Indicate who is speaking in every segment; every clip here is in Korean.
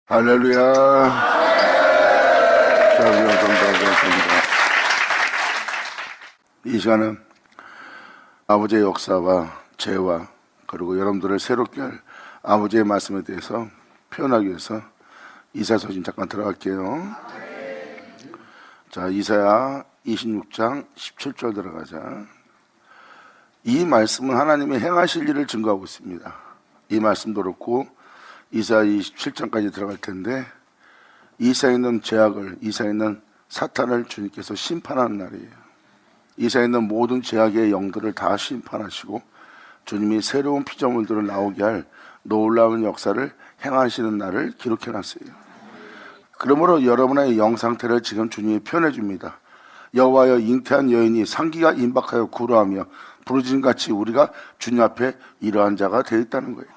Speaker 1: 할렐루야. 자, 우리가 감사하겠습니다. 이 시간은 아버지의 역사와 죄와 그리고 여러분들을 새롭게 할 아버지의 말씀에 대해서 표현하기 위해서 이사야서 좀 잠깐 들어갈게요. 자, 이사야 26장 17절 들어가자. 이 말씀은 하나님의 행하실 일을 증거하고 있습니다. 이 말씀도 그렇고 이사야 27장까지 들어갈 텐데, 이사야에 있는 죄악을, 이사야에 있는 사탄을 주님께서 심판하는 날이에요. 이사야에 있는 모든 죄악의 영들을 다 심판하시고 주님이 새로운 피조물들을 나오게 할 놀라운 역사를 행하시는 날을 기록해놨어요. 그러므로 여러분의 영 상태를 지금 주님이 표현해 줍니다. 여호와여, 잉태한 여인이 상기가 임박하여 구로하며 부르짖음같이 우리가 주님 앞에 이러한 자가 되어 있다는 거예요.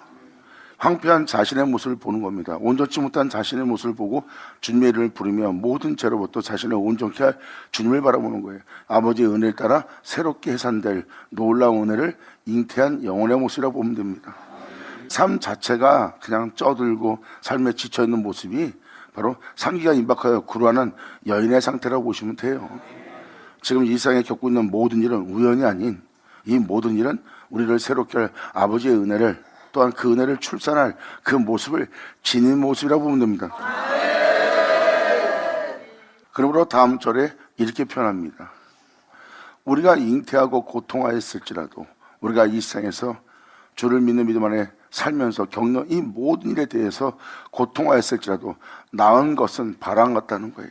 Speaker 1: 황폐한 자신의 모습을 보는 겁니다. 온전치 못한 자신의 모습을 보고 주님의 이름을 부르며 모든 죄로부터 자신을 온전케 할 주님을 바라보는 거예요. 아버지의 은혜를 따라 새롭게 해산될 놀라운 은혜를 잉태한 영혼의 모습이라고 보면 됩니다. 삶 자체가 그냥 쪄들고 삶에 지쳐있는 모습이 바로 상기가 임박하여 구루하는 여인의 상태라고 보시면 돼요. 지금 이 세상에 겪고 있는 모든 일은 우연이 아닌, 이 모든 일은 우리를 새롭게 할 아버지의 은혜를, 또한 그 은혜를 출산할 그 모습을 지닌 모습이라고 보면 됩니다. 그러므로 다음 절에 이렇게 표현합니다. 우리가 잉태하고 고통하였을지라도, 우리가 이 세상에서 주를 믿는 믿음 안에 살면서 겪는 이 모든 일에 대해서 고통하였을지라도 나은 것은 바람 같다는 거예요.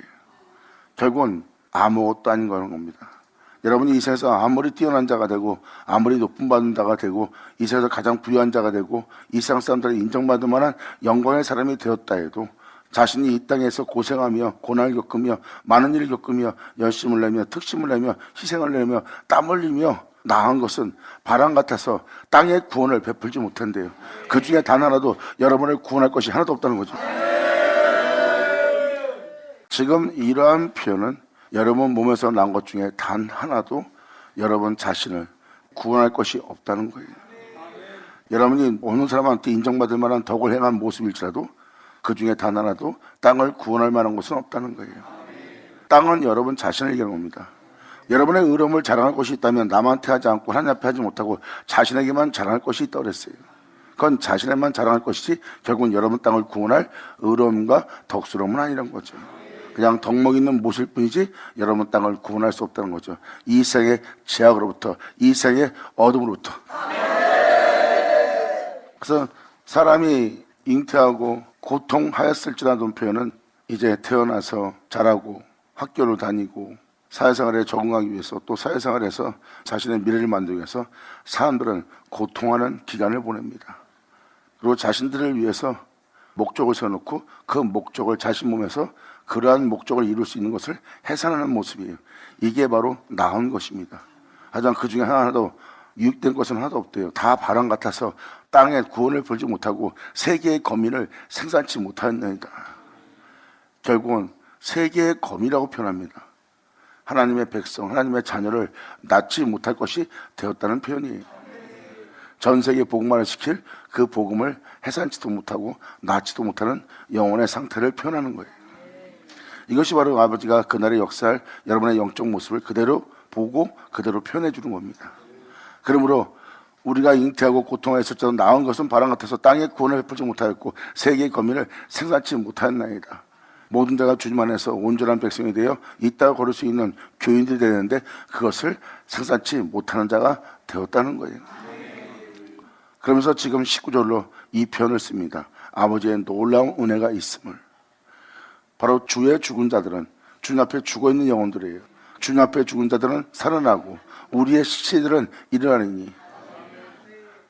Speaker 1: 결국은 아무것도 아닌 거는 겁니다. 여러분이 이 세상에서 아무리 뛰어난 자가 되고 아무리 높은 받은 자가 되고 이 세상에서 가장 부유한 자가 되고 이 세상 사람들이 인정받을 만한 영광의 사람이 되었다 해도 자신이 이 땅에서 고생하며 고난을 겪으며 많은 일을 겪으며 열심을 내며 특심을 내며 희생을 내며 땀 흘리며 나은 것은 바람 같아서 땅의 구원을 베풀지 못한대요. 그 중에 단 하나도 여러분을 구원할 것이 하나도 없다는 거죠. 지금 이러한 표현은 여러분 몸에서 난 것 중에 단 하나도 여러분 자신을 구원할 것이 없다는 거예요. 여러분이 어느 사람한테 인정받을 만한 덕을 행한 모습일지라도 그 중에 단 하나도 땅을 구원할 만한 것은 없다는 거예요. 땅은 여러분 자신을 얘기하는 겁니다. 여러분의 의로움을 자랑할 것이 있다면 남한테 하지 않고 하나님 앞에 하지 못하고 자신에게만 자랑할 것이 있다고 그랬어요. 그건 자신에만 자랑할 것이지 결국은 여러분 땅을 구원할 의로움과 덕스러움은 아니란 거죠. 그냥 덕목 있는 모습일 뿐이지 여러분 땅을 구원할 수 없다는 거죠. 이 세상의 죄악으로부터, 이 세상의 어둠으로부터. 그래서 사람이 잉태하고 고통하였을지라는 표현은 이제 태어나서 자라고 학교를 다니고 사회생활에 적응하기 위해서, 또 사회생활에서 자신의 미래를 만들기 위해서 사람들은 고통하는 기간을 보냅니다. 그리고 자신들을 위해서 목적을 세워놓고 그 목적을 자신 몸에서 그러한 목적을 이룰 수 있는 것을 해산하는 모습이에요. 이게 바로 나은 것입니다. 하지만 그 중에 하나도 유익된 것은 하나도 없대요. 다 바람 같아서 땅에 구원을 벌지 못하고 세계의 거민을 생산치 못하였나이다. 결국은 세계의 거민이라고 표현합니다. 하나님의 백성, 하나님의 자녀를 낳지 못할 것이 되었다는 표현이에요. 전 세계 복음화를 시킬 그 복음을 해산치도 못하고 낳지도 못하는 영혼의 상태를 표현하는 거예요. 이것이 바로 아버지가 그날의 역사할 여러분의 영적 모습을 그대로 보고 그대로 표현해 주는 겁니다. 그러므로 우리가 잉태하고 고통하였을지라도 나은 것은 바람 같아서 땅의 구원을 베풀지 못하였고 세계의 거민을 생산치 못하였나이다. 모든 자가 주님 안에서 온전한 백성이 되어 있다고 걸을 수 있는 교인들이 되는데 그것을 생산치 못하는 자가 되었다는 거예요. 그러면서 지금 19절로 이 표현을 씁니다. 아버지의 놀라운 은혜가 있음을. 바로 주의 죽은 자들은 주님 앞에 죽어있는 영혼들이에요. 주님 앞에 죽은 자들은 살아나고 우리의 시체들은 일어나니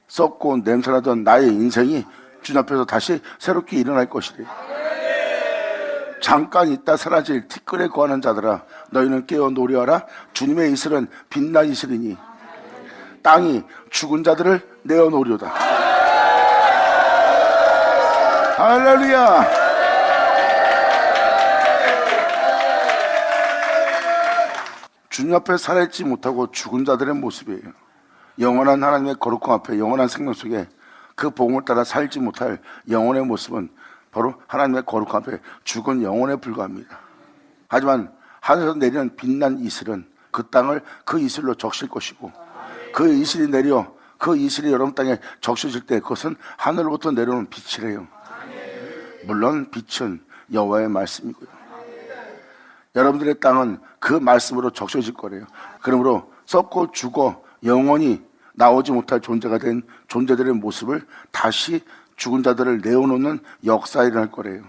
Speaker 1: 썩고 냄새나던 나의 인생이 주님 앞에서 다시 새롭게 일어날 것이래. 잠깐 있다 사라질 티끌에 거하는 자들아, 너희는 깨어 노래하라. 주님의 이슬은 빛나 이슬이니 땅이 죽은 자들을 내어 놓으려다. 할렐루야. 주님 앞에 살아있지 못하고 죽은 자들의 모습이에요. 영원한 하나님의 거룩함 앞에, 영원한 생명 속에 그 복음을 따라 살지 못할 영혼의 모습은 바로 하나님의 거룩한 앞에 죽은 영혼에 불과합니다. 하지만 하늘에서 내리는 빛난 이슬은 그 땅을 그 이슬로 적실 것이고, 그 이슬이 내려 그 이슬이 여러분 땅에 적셔질 때 그것은 하늘로부터 내려오는 빛이래요. 물론 빛은 여호와의 말씀이고요. 여러분들의 땅은 그 말씀으로 적셔질 거래요. 그러므로 썩고 죽어 영원히 나오지 못할 존재가 된 존재들의 모습을 다시 죽은 자들을 내어놓는 역사가 일어날 거래요.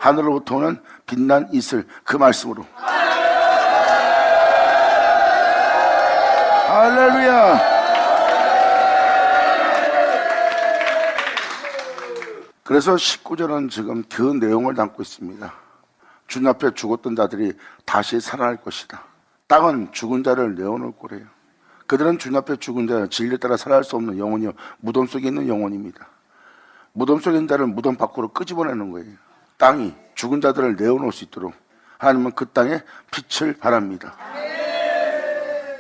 Speaker 1: 하늘로부터 오는 빛난 이슬, 그 말씀으로. 할렐루야. 그래서 19절은 지금 그 내용을 담고 있습니다. 주님 앞에 죽었던 자들이 다시 살아날 것이다. 땅은 죽은 자를 내어놓을 거래요. 그들은 주님 앞에 죽은 자, 진리에 따라 살아날 수 없는 영혼이요, 무덤 속에 있는 영혼입니다. 무덤 속에 있는 자를 무덤 밖으로 끄집어내는 거예요. 땅이 죽은 자들을 내어놓을 수 있도록 하나님은 그 땅에 빛을 바랍니다.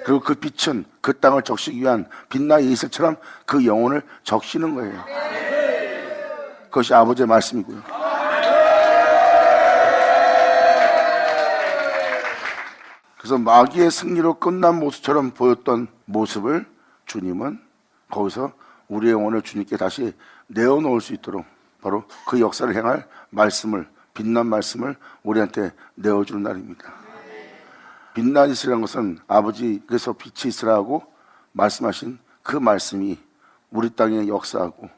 Speaker 1: 그리고 그 빛은 그 땅을 적시기 위한 빛나의 이슬처럼 그 영혼을 적시는 거예요. 그것이 아버지의 말씀이고요. 그래서 마귀의 승리로 끝난 모습처럼 보였던 모습을 주님은 거기서 우리의 영혼을 주님께 다시 내어놓을 수 있도록 바로 그 역사를 행할 말씀을, 빛난 말씀을 우리한테 내어주는 날입니다. 빛난 이슬이라는 것은 아버지께서 빛이 있으라고 말씀하신 그 말씀이 우리 땅에 역사하고,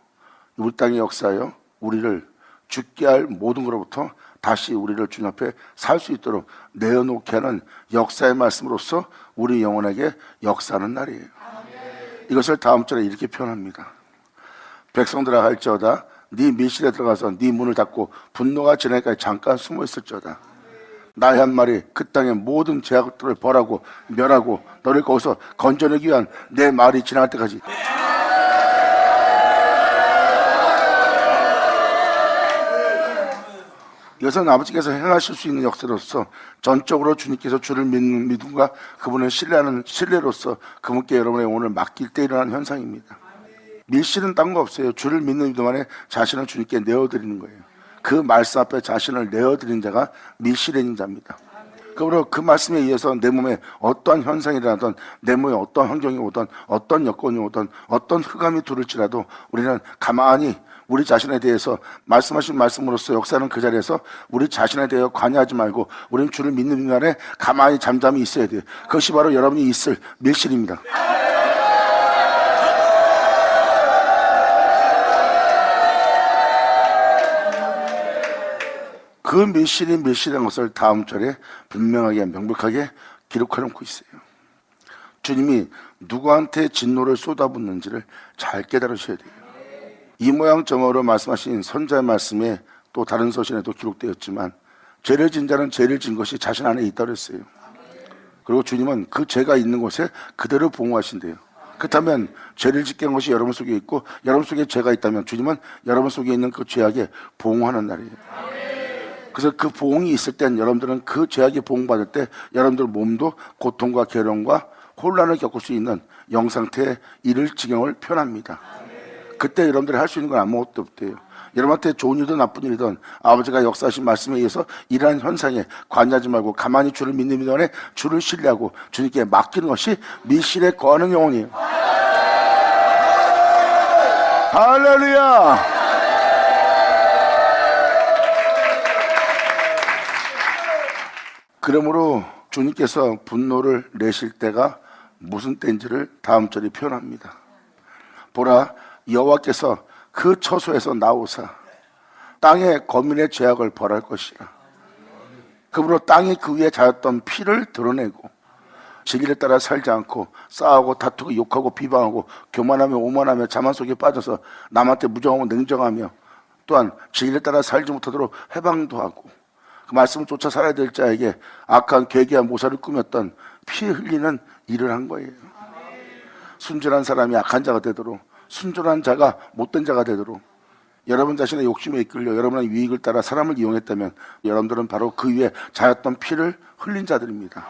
Speaker 1: 우리 땅에 역사하여 우리를 죽게 할 모든 것으로부터 다시 우리를 주님 앞에 살 수 있도록 내어놓게 하는 역사의 말씀으로서 우리 영혼에게 역사하는 날이에요. 이것을 다음 절에 이렇게 표현합니다. 백성들아 할지어다 네 밀실에 들어가서 네 문을 닫고 분노가 지나기까지 잠깐 숨어 있을지어다. 나의 한 말이 그 땅의 모든 죄악들을 벌하고 멸하고 너를 거기서 건져내기 위한 내 말이 지나갈 때까지. 이것은 아버지께서 행하실 수 있는 역사로서 전적으로 주님께서 주를 믿는 믿음과 그분을 신뢰하는 신뢰로서 그분께 여러분의 영혼을 맡길 때 일어나는 현상입니다. 밀실은 딴 거 없어요. 주를 믿는 믿음 안에 자신을 주님께 내어드리는 거예요. 그 말씀 앞에 자신을 내어드린 자가 밀실에 있는 자입니다. 그러므로 그 말씀에 의해서 내 몸에 어떠한 현상이 일어나든, 내 몸에 어떠한 환경이 오든, 어떤 여건이 오든, 어떤 흑암이 두를지라도 우리는 가만히 우리 자신에 대해서 말씀하신 말씀으로써 역사는 그 자리에서 우리 자신에 대해 관여하지 말고 우리는 주를 믿는 믿음 안에 가만히 잠잠히 있어야 돼요. 그것이 바로 여러분이 있을 밀실입니다. 그 밀실이라는 것을 다음 절에 분명하게 명백하게 기록해 놓고 있어요. 주님이 누구한테 진노를 쏟아붓는지를 잘 깨달으셔야 돼요. 이 모양 저모로 말씀하신 선자의 말씀에 또 다른 서신에도 기록되었지만 죄를 진 자는 죄를 진 것이 자신 안에 있다고 했어요. 그리고 주님은 그 죄가 있는 곳에 그대로 보호하신대요. 그렇다면 죄를 짓게 한 것이 여러분 속에 있고 여러분 속에 죄가 있다면 주님은 여러분 속에 있는 그 죄악에 보호하는 날이에요. 그래서 그 보응이 있을 땐 여러분들은 그 죄악에 보응받을 때 여러분들 몸도 고통과 괴로움과 혼란을 겪을 수 있는 영상태에 이를 지경을 표현합니다. 그때 여러분들이 할 수 있는 건 아무것도 없대요. 여러분한테 좋은 일이든 나쁜 일이든 아버지가 역사하신 말씀에 의해서 이러한 현상에 관여하지 말고 가만히 주를 믿는 믿음 안에 주를 신뢰하고 주님께 맡기는 것이 밀실에 거하는 영혼이에요. 할렐루야. 그러므로 주님께서 분노를 내실 때가 무슨 때인지를 다음 절이 표현합니다. 보라, 여호와께서 그 처소에서 나오사 땅의 거민의 죄악을 벌할 것이라. 그러므로 땅이 그 위에 자였던 피를 드러내고 진리에 따라 살지 않고 싸우고 다투고 욕하고 비방하고 교만하며 오만하며 자만 속에 빠져서 남한테 무정하고 냉정하며 또한 진리에 따라 살지 못하도록 해방도 하고 그 말씀을 쫓아 살아야 될 자에게 악한 괴계한 모사를 꾸몄던 피 흘리는 일을 한 거예요. 순전한 사람이 악한 자가 되도록, 순전한 자가 못된 자가 되도록, 여러분 자신의 욕심에 이끌려 여러분의 유익을 따라 사람을 이용했다면 여러분들은 바로 그 위에 자였던 피를 흘린 자들입니다.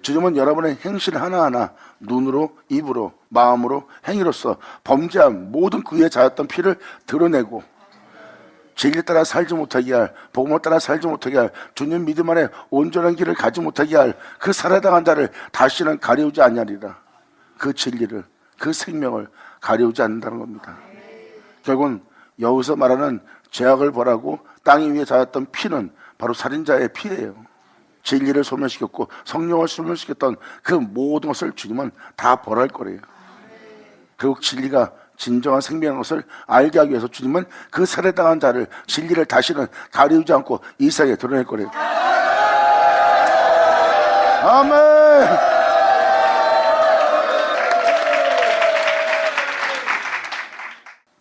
Speaker 1: 주님은 여러분의 행실 하나하나 눈으로, 입으로, 마음으로, 행위로서 범죄한 모든 그 위에 자였던 피를 드러내고 진리 따라 살지 못하게 할, 복음을 따라 살지 못하게 할, 주님 믿음 안에 온전한 길을 가지 못하게 할 그 살해당한 자를 다시는 가려우지 아니하리라. 그 진리를, 그 생명을 가려우지 않는다는 겁니다. 결국은 여기서 말하는 죄악을 벌하고 땅 위에 닿았던 피는 바로 살인자의 피예요. 진리를 소멸시켰고 성령을 소멸시켰던 그 모든 것을 주님은 다 벌할 거래요. 결국 진리가 진정한 생명인 것을 알게 하기 위해서 주님은 그 살해당한 자를, 진리를 다시는 가리우지 않고 이 세상에 드러낼 거래요. 아멘.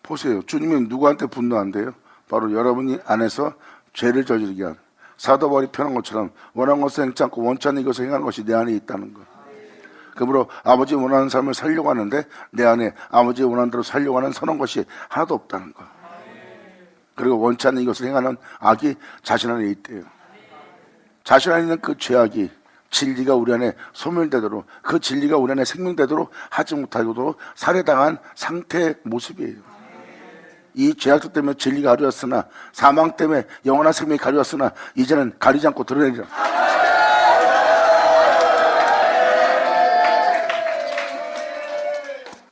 Speaker 1: 보세요. 주님이 누구한테 분노한대요? 바로 여러분이 안에서 죄를 저지르게 한, 사도 바울이 표현한 것처럼 원하는 것을 행치 않고 원치 않는 것을 행하는 것이 내 안에 있다는 것. 그러므로 아버지 원하는 삶을 살려고 하는데 내 안에 아버지 원하는 대로 살려고 하는 선한 것이 하나도 없다는 것. 그리고 원치 않는 이것을 행하는 악이 자신 안에 있대요. 자신 안에 있는 그 죄악이 진리가 우리 안에 소멸되도록, 그 진리가 우리 안에 생명되도록 하지 못하도록 살해당한 상태의 모습이에요. 이 죄악들 때문에 진리가 가려웠으나, 사망 때문에 영원한 생명이 가려웠으나 이제는 가리지 않고 드러내리라.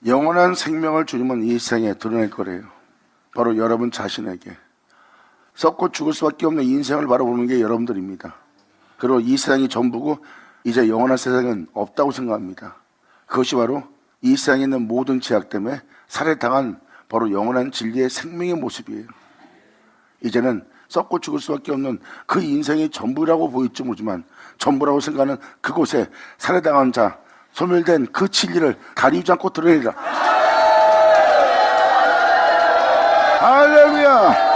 Speaker 1: 영원한 생명을 주님은 이 세상에 드러낼 거래요. 바로 여러분 자신에게. 썩고 죽을 수밖에 없는 인생을 바라보는 게 여러분들입니다. 그리고 이 세상이 전부고 이제 영원한 세상은 없다고 생각합니다. 그것이 바로 이 세상에 있는 모든 죄악 때문에 살해당한 바로 영원한 진리의 생명의 모습이에요. 이제는 썩고 죽을 수밖에 없는 그 인생이 전부라고 보일지 모르지만 전부라고 생각하는 그곳에 살해당한 자, 소멸된 그 진리를 가리우지 않고 드러내리라. 할렐루야.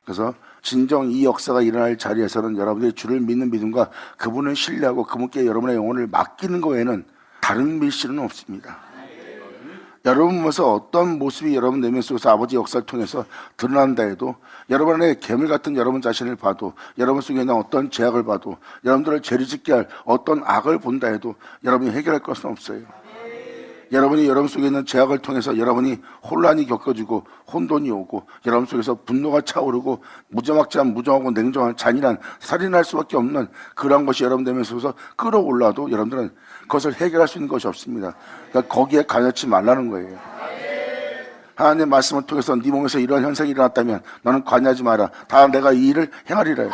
Speaker 1: 그래서 진정 이 역사가 일어날 자리에서는 여러분들이 주를 믿는 믿음과 그분을 신뢰하고 그분께 여러분의 영혼을 맡기는 것 외에는 다른 밀실은 없습니다. 여러분 보면서 어떤 모습이 여러분 내면 속에서 아버지 역사를 통해서 드러난다 해도, 여러분 안에 괴물 같은 여러분 자신을 봐도, 여러분 속에 있는 어떤 죄악을 봐도, 여러분들을 죄를 짓게 할 어떤 악을 본다 해도 여러분이 해결할 것은 없어요. 여러분이 여러분 속에 있는 죄악을 통해서 여러분이 혼란이 겪어지고 혼돈이 오고 여러분 속에서 분노가 차오르고 무지막지한 무정하고 냉정한 잔인한 살인할 수밖에 없는 그런 것이 여러분 내면 속에서 끌어올라도 여러분들은 그것을 해결할 수 있는 것이 없습니다. 그러니까 거기에 가려치 말라는 거예요. 하나님의 말씀을 통해서 네 몸에서 이러한 현상이 일어났다면 너는 관여하지 마라. 다 내가 이 일을 행하리라.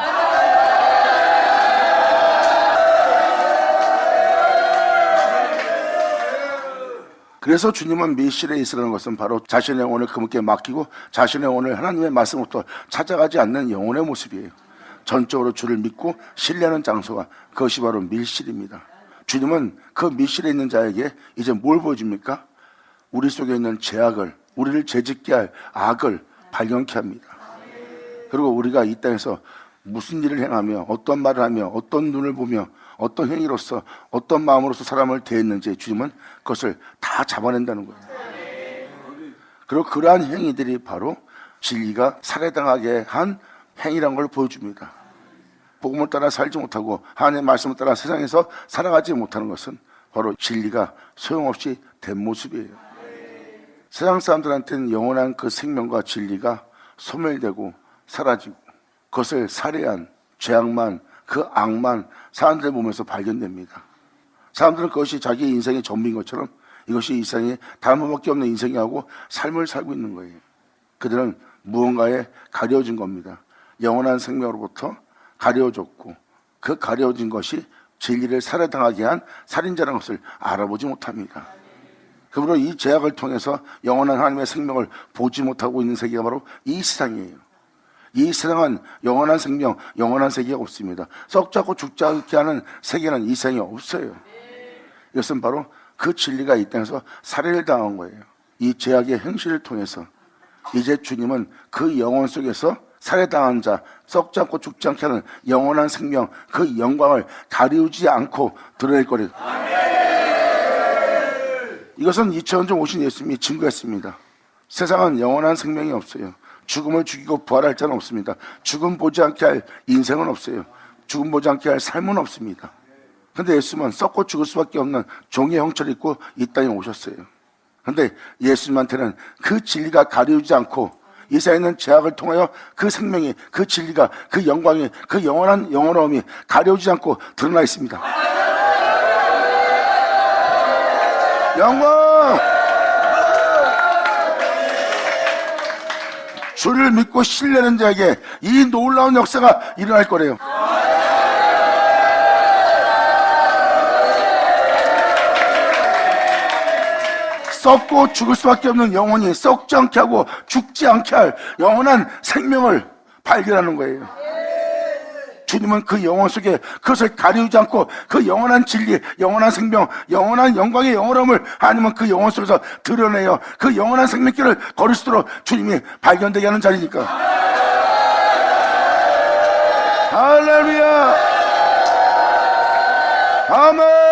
Speaker 1: 그래서 주님은 밀실에 있으라는 것은 바로 자신의 영혼을 그분께 맡기고 자신의 영혼을 하나님의 말씀으로부터 찾아가지 않는 영혼의 모습이에요. 전적으로 주를 믿고 신뢰하는 장소가, 그것이 바로 밀실입니다. 주님은 그 밀실에 있는 자에게 이제 뭘 보여줍니까? 우리 속에 있는 죄악을, 우리를 죄짓게 할 악을 발견케 합니다. 그리고 우리가 이 땅에서 무슨 일을 행하며 어떤 말을 하며 어떤 눈을 보며 어떤 행위로서 어떤 마음으로서 사람을 대했는지 주님은 그것을 다 잡아낸다는 거예요. 그리고 그러한 행위들이 바로 진리가 살해당하게 한 행위라는 걸 보여줍니다. 복음을 따라 살지 못하고 하나님의 말씀을 따라 세상에서 살아가지 못하는 것은 바로 진리가 소용없이 된 모습이에요. 세상 사람들한테는 영원한 그 생명과 진리가 소멸되고 사라지고 그것을 살해한 죄악만, 그 악만 사람들의 몸에서 발견됩니다. 사람들은 그것이 자기 인생의 전부인 것처럼 이것이 이 세상에 다른 번밖에 없는 인생이라고 삶을 살고 있는 거예요. 그들은 무언가에 가려진 겁니다. 영원한 생명으로부터 가려졌고 그 가려진 것이 진리를 살해당하게 한 살인자라는 것을 알아보지 못합니다. 그러므로 이 죄악을 통해서 영원한 하나님의 생명을 보지 못하고 있는 세계가 바로 이 세상이에요. 이 세상은 영원한 생명, 영원한 세계가 없습니다. 썩지 않고 죽지 않게 하는 세계는 이 세상에 없어요. 이것은 바로 그 진리가 이 땅에서 살해를 당한 거예요. 이 죄악의 행실을 통해서 이제 주님은 그 영혼 속에서 살해당한 자, 썩지 않고 죽지 않게 하는 영원한 생명, 그 영광을 가리우지 않고 드러낼 거래요. 이것은 2000년 전 오신 예수님이 증거했습니다. 세상은 영원한 생명이 없어요. 죽음을 죽이고 부활할 자는 없습니다. 죽음 보지 않게 할 인생은 없어요. 죽음 보지 않게 할 삶은 없습니다. 근데 예수님은 썩고 죽을 수밖에 없는 종의 형체를 입고 이 땅에 오셨어요. 그런데 예수님한테는 그 진리가 가리우지 않고 이 세상에 있는 죄악을 통하여 그 생명이, 그 진리가, 그 영광이, 그 영원한 영원함이 가려우지 않고 드러나 있습니다. 영광! 주를 믿고 신뢰하는 자에게 이 놀라운 역사가 일어날 거래요. 썩고 죽을 수밖에 없는 영혼이 썩지 않게 하고 죽지 않게 할 영원한 생명을 발견하는 거예요. 주님은 그 영혼 속에 그것을 가리우지 않고 그 영원한 진리, 영원한 생명, 영원한 영광의 영원함을 하나님은 그 영혼 속에서 드러내요. 그 영원한 생명길을 걸을 수 있도록 주님이 발견되게 하는 자리니까. 할렐루야! 아멘!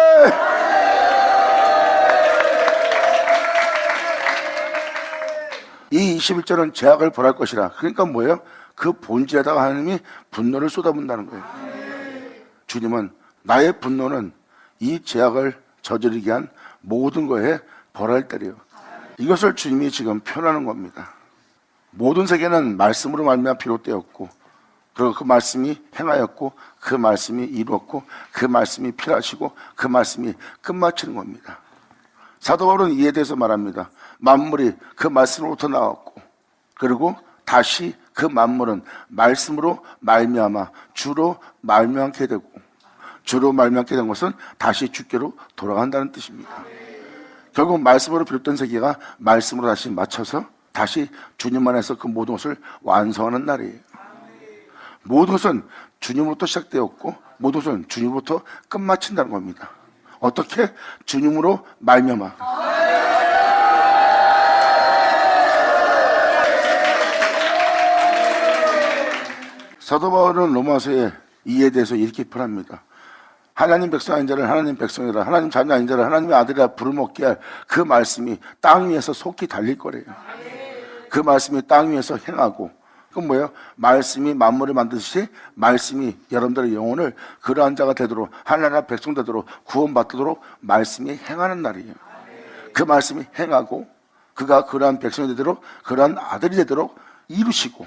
Speaker 1: 이 21절은 죄악을 벌할 것이라. 그러니까 뭐예요? 그 본질에다가 하나님이 분노를 쏟아붓는다는 거예요. 주님은 나의 분노는 이 죄악을 저지르게 한 모든 거에 벌할 때래요. 이것을 주님이 지금 표현하는 겁니다. 모든 세계는 말씀으로 말미암아 비롯되었고, 그리고 그 말씀이 행하였고, 그 말씀이 이루었고, 그 말씀이 필하시고, 그 말씀이 끝마치는 겁니다. 사도 바울은 이에 대해서 말합니다. 만물이 그 말씀으로부터 나왔고, 그리고 다시 그 만물은 말씀으로 말미암아 주로 말미암게 되고, 주로 말미암게 된 것은 다시 주께로 돌아간다는 뜻입니다. 결국 말씀으로 비롯된 세계가 말씀으로 다시 맞춰서 다시 주님 안에서 그 모든 것을 완성하는 날이에요. 모든 것은 주님으로부터 시작되었고 모든 것은 주님으로부터 끝마친다는 겁니다. 어떻게? 주님으로 말미암아. 사도 바울은 로마서에 이에 대해서 이렇게 표현합니다. 하나님 백성 아닌 자를 하나님 백성이라, 하나님 자녀 아닌 자를 하나님의 아들이라 부름먹게 할 그 말씀이 땅 위에서 속히 달릴 거래요. 그 말씀이 땅 위에서 행하고, 그건 뭐예요? 말씀이 만물을 만드듯이 말씀이 여러분들의 영혼을 그러한 자가 되도록, 하나님 백성 되도록, 구원받도록 말씀이 행하는 날이에요. 그 말씀이 행하고 그가 그러한 백성이 되도록, 그러한 아들이 되도록 이루시고,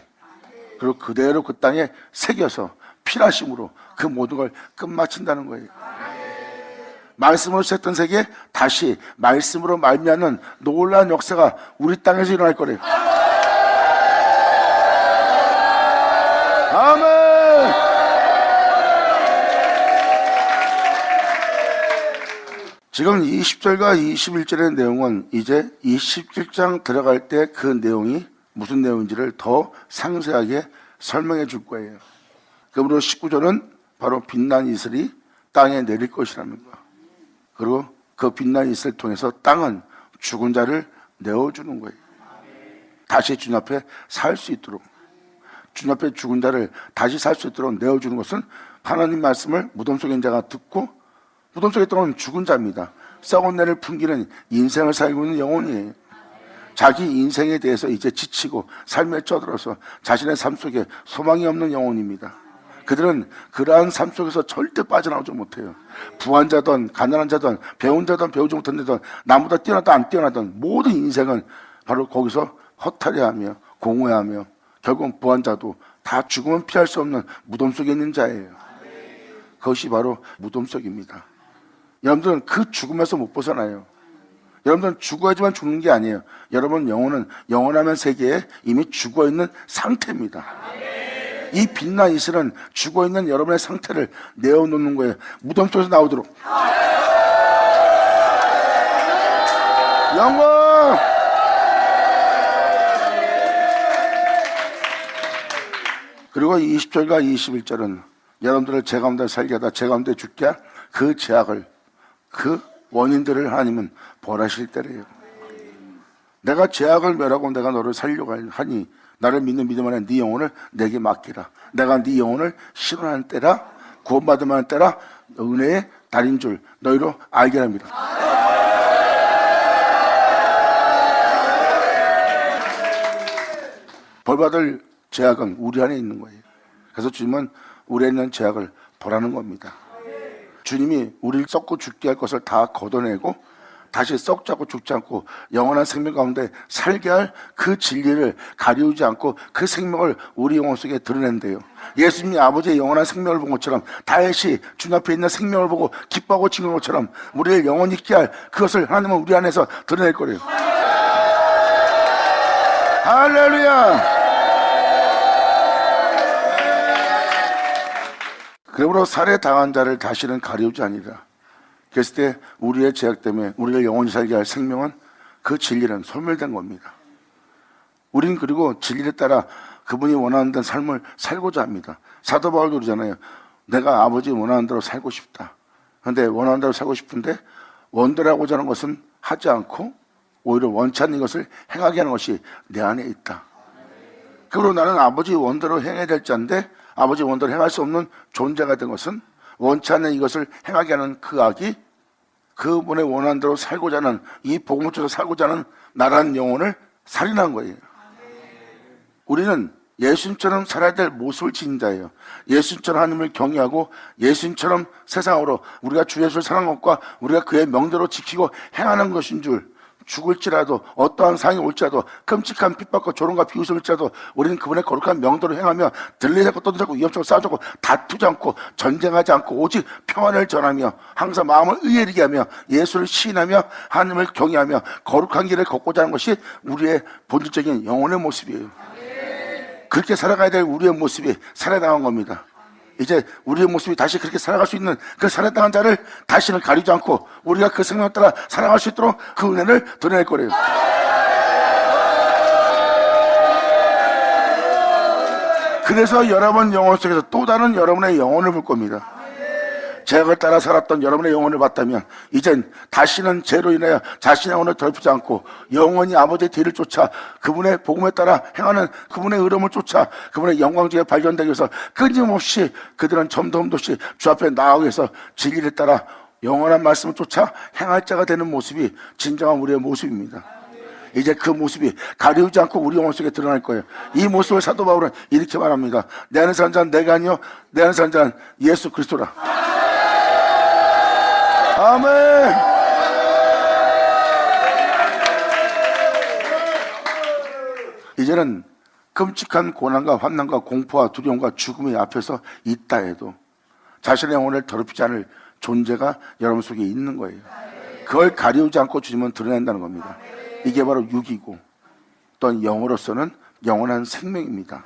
Speaker 1: 그리고 그대로 그 땅에 새겨서 필하심으로 그 모든 걸 끝마친다는 거예요. 말씀으로 시작된 세계, 다시 말씀으로 말미암는 놀라운 역사가 우리 땅에서 일어날 거래요. 아멘! 지금 20절과 21절의 내용은 이제 27장 들어갈 때 그 내용이 무슨 내용인지를 더 상세하게 설명해 줄 거예요. 그러므로 19절은 바로 빛난 이슬이 땅에 내릴 것이라는 거. 그리고 그 빛난 이슬을 통해서 땅은 죽은 자를 내어주는 거예요. 다시 주님 앞에 살 수 있도록, 주님 앞에 죽은 자를 다시 살 수 있도록 내어주는 것은 하나님 말씀을 무덤 속에 있는 자가 듣고, 무덤 속에 있던 건 죽은 자입니다. 썩은 내를 풍기는 인생을 살고 있는 영혼이에요. 자기 인생에 대해서 이제 지치고 삶에 쩌들어서 자신의 삶 속에 소망이 없는 영혼입니다. 그들은 그러한 삶 속에서 절대 빠져나오지 못해요. 부한 자든 가난한 자든 배운 자든 배우지 못한 자든 나보다 뛰어나든 안 뛰어나든 모든 인생은 바로 거기서 허탈해하며 공허해하며 결국은 부한 자도 다 죽으면 피할 수 없는 무덤 속에 있는 자예요. 그것이 바로 무덤 속입니다. 여러분들은 그 죽음에서 못 벗어나요. 여러분들은 죽어야지만 죽는 게 아니에요. 여러분 영혼은 영원하면 세계에 이미 죽어있는 상태입니다. 이 빛난 이슬은 죽어있는 여러분의 상태를 내어놓는 거예요. 무덤 속에서 나오도록. 영광! 그리고 20절과 21절은 여러분들을 제 가운데 살게 하다 제 가운데 죽게 할 그 죄악을, 그 원인들을 하나님은 벌하실 때래요. 내가 죄악을 멸하고 내가 너를 살려고 하니 나를 믿는 믿음 안에 네 영혼을 내게 맡기라. 내가 네 영혼을 실현하는 때라, 구원받을 만한 때라, 은혜의 달인 줄 너희로 알게 합니다. 벌받을 죄악은 우리 안에 있는 거예요. 그래서 주님은 우리 안에 있는 죄악을 벌하는 겁니다. 주님이 우리를 썩고 죽게 할 것을 다 걷어내고 다시 썩지 않고 죽지 않고 영원한 생명 가운데 살게 할 그 진리를 가리우지 않고 그 생명을 우리 영혼 속에 드러낸대요. 예수님이 아버지의 영원한 생명을 본 것처럼 다윗이 주님 앞에 있는 생명을 보고 기뻐하고 즐거운 것처럼 우리를 영원히 있게 할 그것을 하나님은 우리 안에서 드러낼 거래요. 할렐루야. 그러므로 살해당한 자를 다시는 가리우지 아니라. 그랬을 때 우리의 죄악 때문에 우리를 영원히 살게 할 생명은 그 진리는 소멸된 겁니다. 우린 그리고 진리에 따라 그분이 원하는 데 삶을 살고자 합니다. 사도 바울도 그러잖아요. 내가 아버지 원하는 대로 살고 싶다. 그런데 원하는 대로 살고 싶은데 원대로 하고자 하는 것은 하지 않고 오히려 원치 않는 것을 행하게 하는 것이 내 안에 있다. 그리고 나는 아버지 원대로 행해야 될 자인데 아버지 원대로 행할 수 없는 존재가 된 것은 원치 않는 이것을 행하게 하는 그 악이 그분의 원하는 대로 살고자 하는 이 복음을 쫓아 살고자 하는 나라는 영혼을 살인한 거예요. 우리는 예수님처럼 살아야 될 모습을 지닌 자예요. 예수님처럼 하나님을 경외하고 예수님처럼 세상으로 우리가 주 예수를 사랑하는 것과 우리가 그의 명대로 지키고 행하는 것인 줄, 죽을지라도 어떠한 상황이 올지라도 끔찍한 핍박과 조롱과 비웃음을 올지라도 우리는 그분의 거룩한 명대로 행하며 들리지 않고 떠들지 않고 위협적으로 싸우지 않고 다투지 않고 전쟁하지 않고 오직 평안을 전하며 항상 마음을 의에 하며 예수를 시인하며 하나님을 경외하며 거룩한 길을 걷고자 하는 것이 우리의 본질적인 영혼의 모습이에요. 그렇게 살아가야 될 우리의 모습이 살해당한 겁니다. 이제 우리의 모습이 다시 그렇게 살아갈 수 있는 그 살해당한 자를 다시는 가리지 않고 우리가 그 생명을 따라 살아갈 수 있도록 그 은혜를 드러낼 거래요. 그래서 여러분 영혼 속에서 또 다른 여러분의 영혼을 볼 겁니다. 죄악을 따라 살았던 여러분의 영혼을 봤다면 이젠 다시는 죄로 인하여 자신의 영혼을 더럽히지 않고 영원히 아버지의 뒤를 쫓아 그분의 복음에 따라 행하는 그분의 흐름을 쫓아 그분의 영광중에 발견되기 위해서 끊임없이 그들은 점도 없이 주 앞에 나아가기 위해서 진리를 따라 영원한 말씀을 쫓아 행할 자가 되는 모습이 진정한 우리의 모습입니다. 이제 그 모습이 가리우지 않고 우리 영혼 속에 드러날 거예요. 이 모습을 사도 바울은 이렇게 말합니다. 내 안에 사는 자는 내가 아니요 내 안에 사는 자는 예수 그리스도라. 아멘. 이제는 끔찍한 고난과 환난과 공포와 두려움과 죽음의 앞에서 있다 해도 자신의 영혼을 더럽히지 않을 존재가 여러분 속에 있는 거예요. 그걸 가리우지 않고 주님은 드러낸다는 겁니다. 이게 바로 육이고 또한 영으로서는 영원한 생명입니다.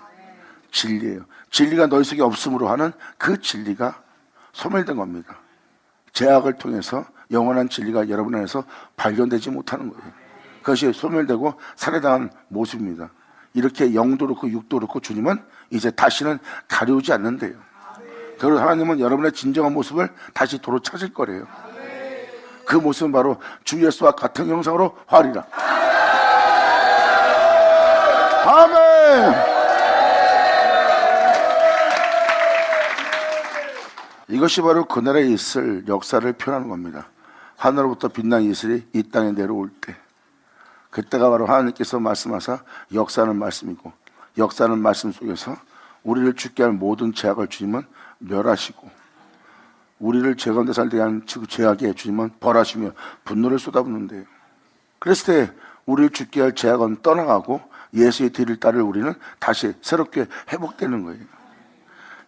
Speaker 1: 진리예요. 진리가 너희 속에 없음으로 하는 그 진리가 소멸된 겁니다. 죄악을 통해서 영원한 진리가 여러분 안에서 발견되지 못하는 거예요. 그것이 소멸되고 살해당한 모습입니다. 이렇게 영도 그렇고 육도 그렇고 주님은 이제 다시는 가리우지 않는데요. 그리고 하나님은 여러분의 진정한 모습을 다시 도로 찾을 거래요. 그 모습은 바로 주 예수와 같은 형상으로 화리라. 아멘. 이것이 바로 그날에 있을 역사를 표현하는 겁니다. 하늘로부터 빛난 이슬이 이 땅에 내려올 때, 그때가 바로 하나님께서 말씀하사 역사하는 말씀이고, 역사하는 말씀 속에서 우리를 죽게 할 모든 죄악을 주님은 멸하시고, 우리를 죄 가운데 살게 한 죄악에 주님은 벌하시며 분노를 쏟아붓는데요. 그랬을 때 우리를 죽게 할 죄악은 떠나가고 예수의 뒤를 따를 우리는 다시 새롭게 회복되는 거예요.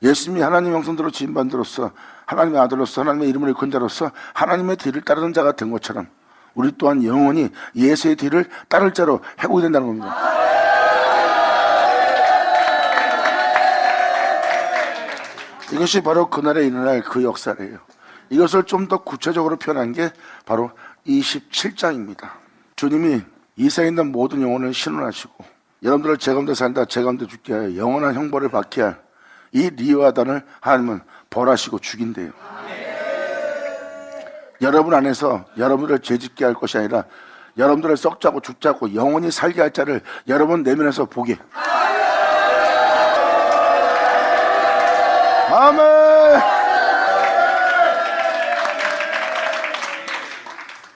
Speaker 1: 예수님이 하나님의 형상대로 지음받음으로써 하나님의 아들로서 하나님의 이름을 일컫은 자로서 하나님의 뒤를 따르는 자가 된 것처럼 우리 또한 영원히 예수의 뒤를 따를 자로 회복이 된다는 겁니다. 이것이 바로 그날에 일어날 그 역사래요. 이것을 좀 더 구체적으로 표현한 게 바로 27장입니다. 주님이 이 세상에 있는 모든 영혼을 신원하시고 여러분들을 죄 가운데 산다, 죄 가운데 죽게 하여 영원한 형벌을 받게 할 이 리오아단을 하나님은 벌하시고 죽인대요. 여러분 안에서 여러분들을 죄짓게 할 것이 아니라 여러분들을 썩지 않고 죽지 않고 영원히 살게 할 자를 여러분 내면에서 보게. 아멘.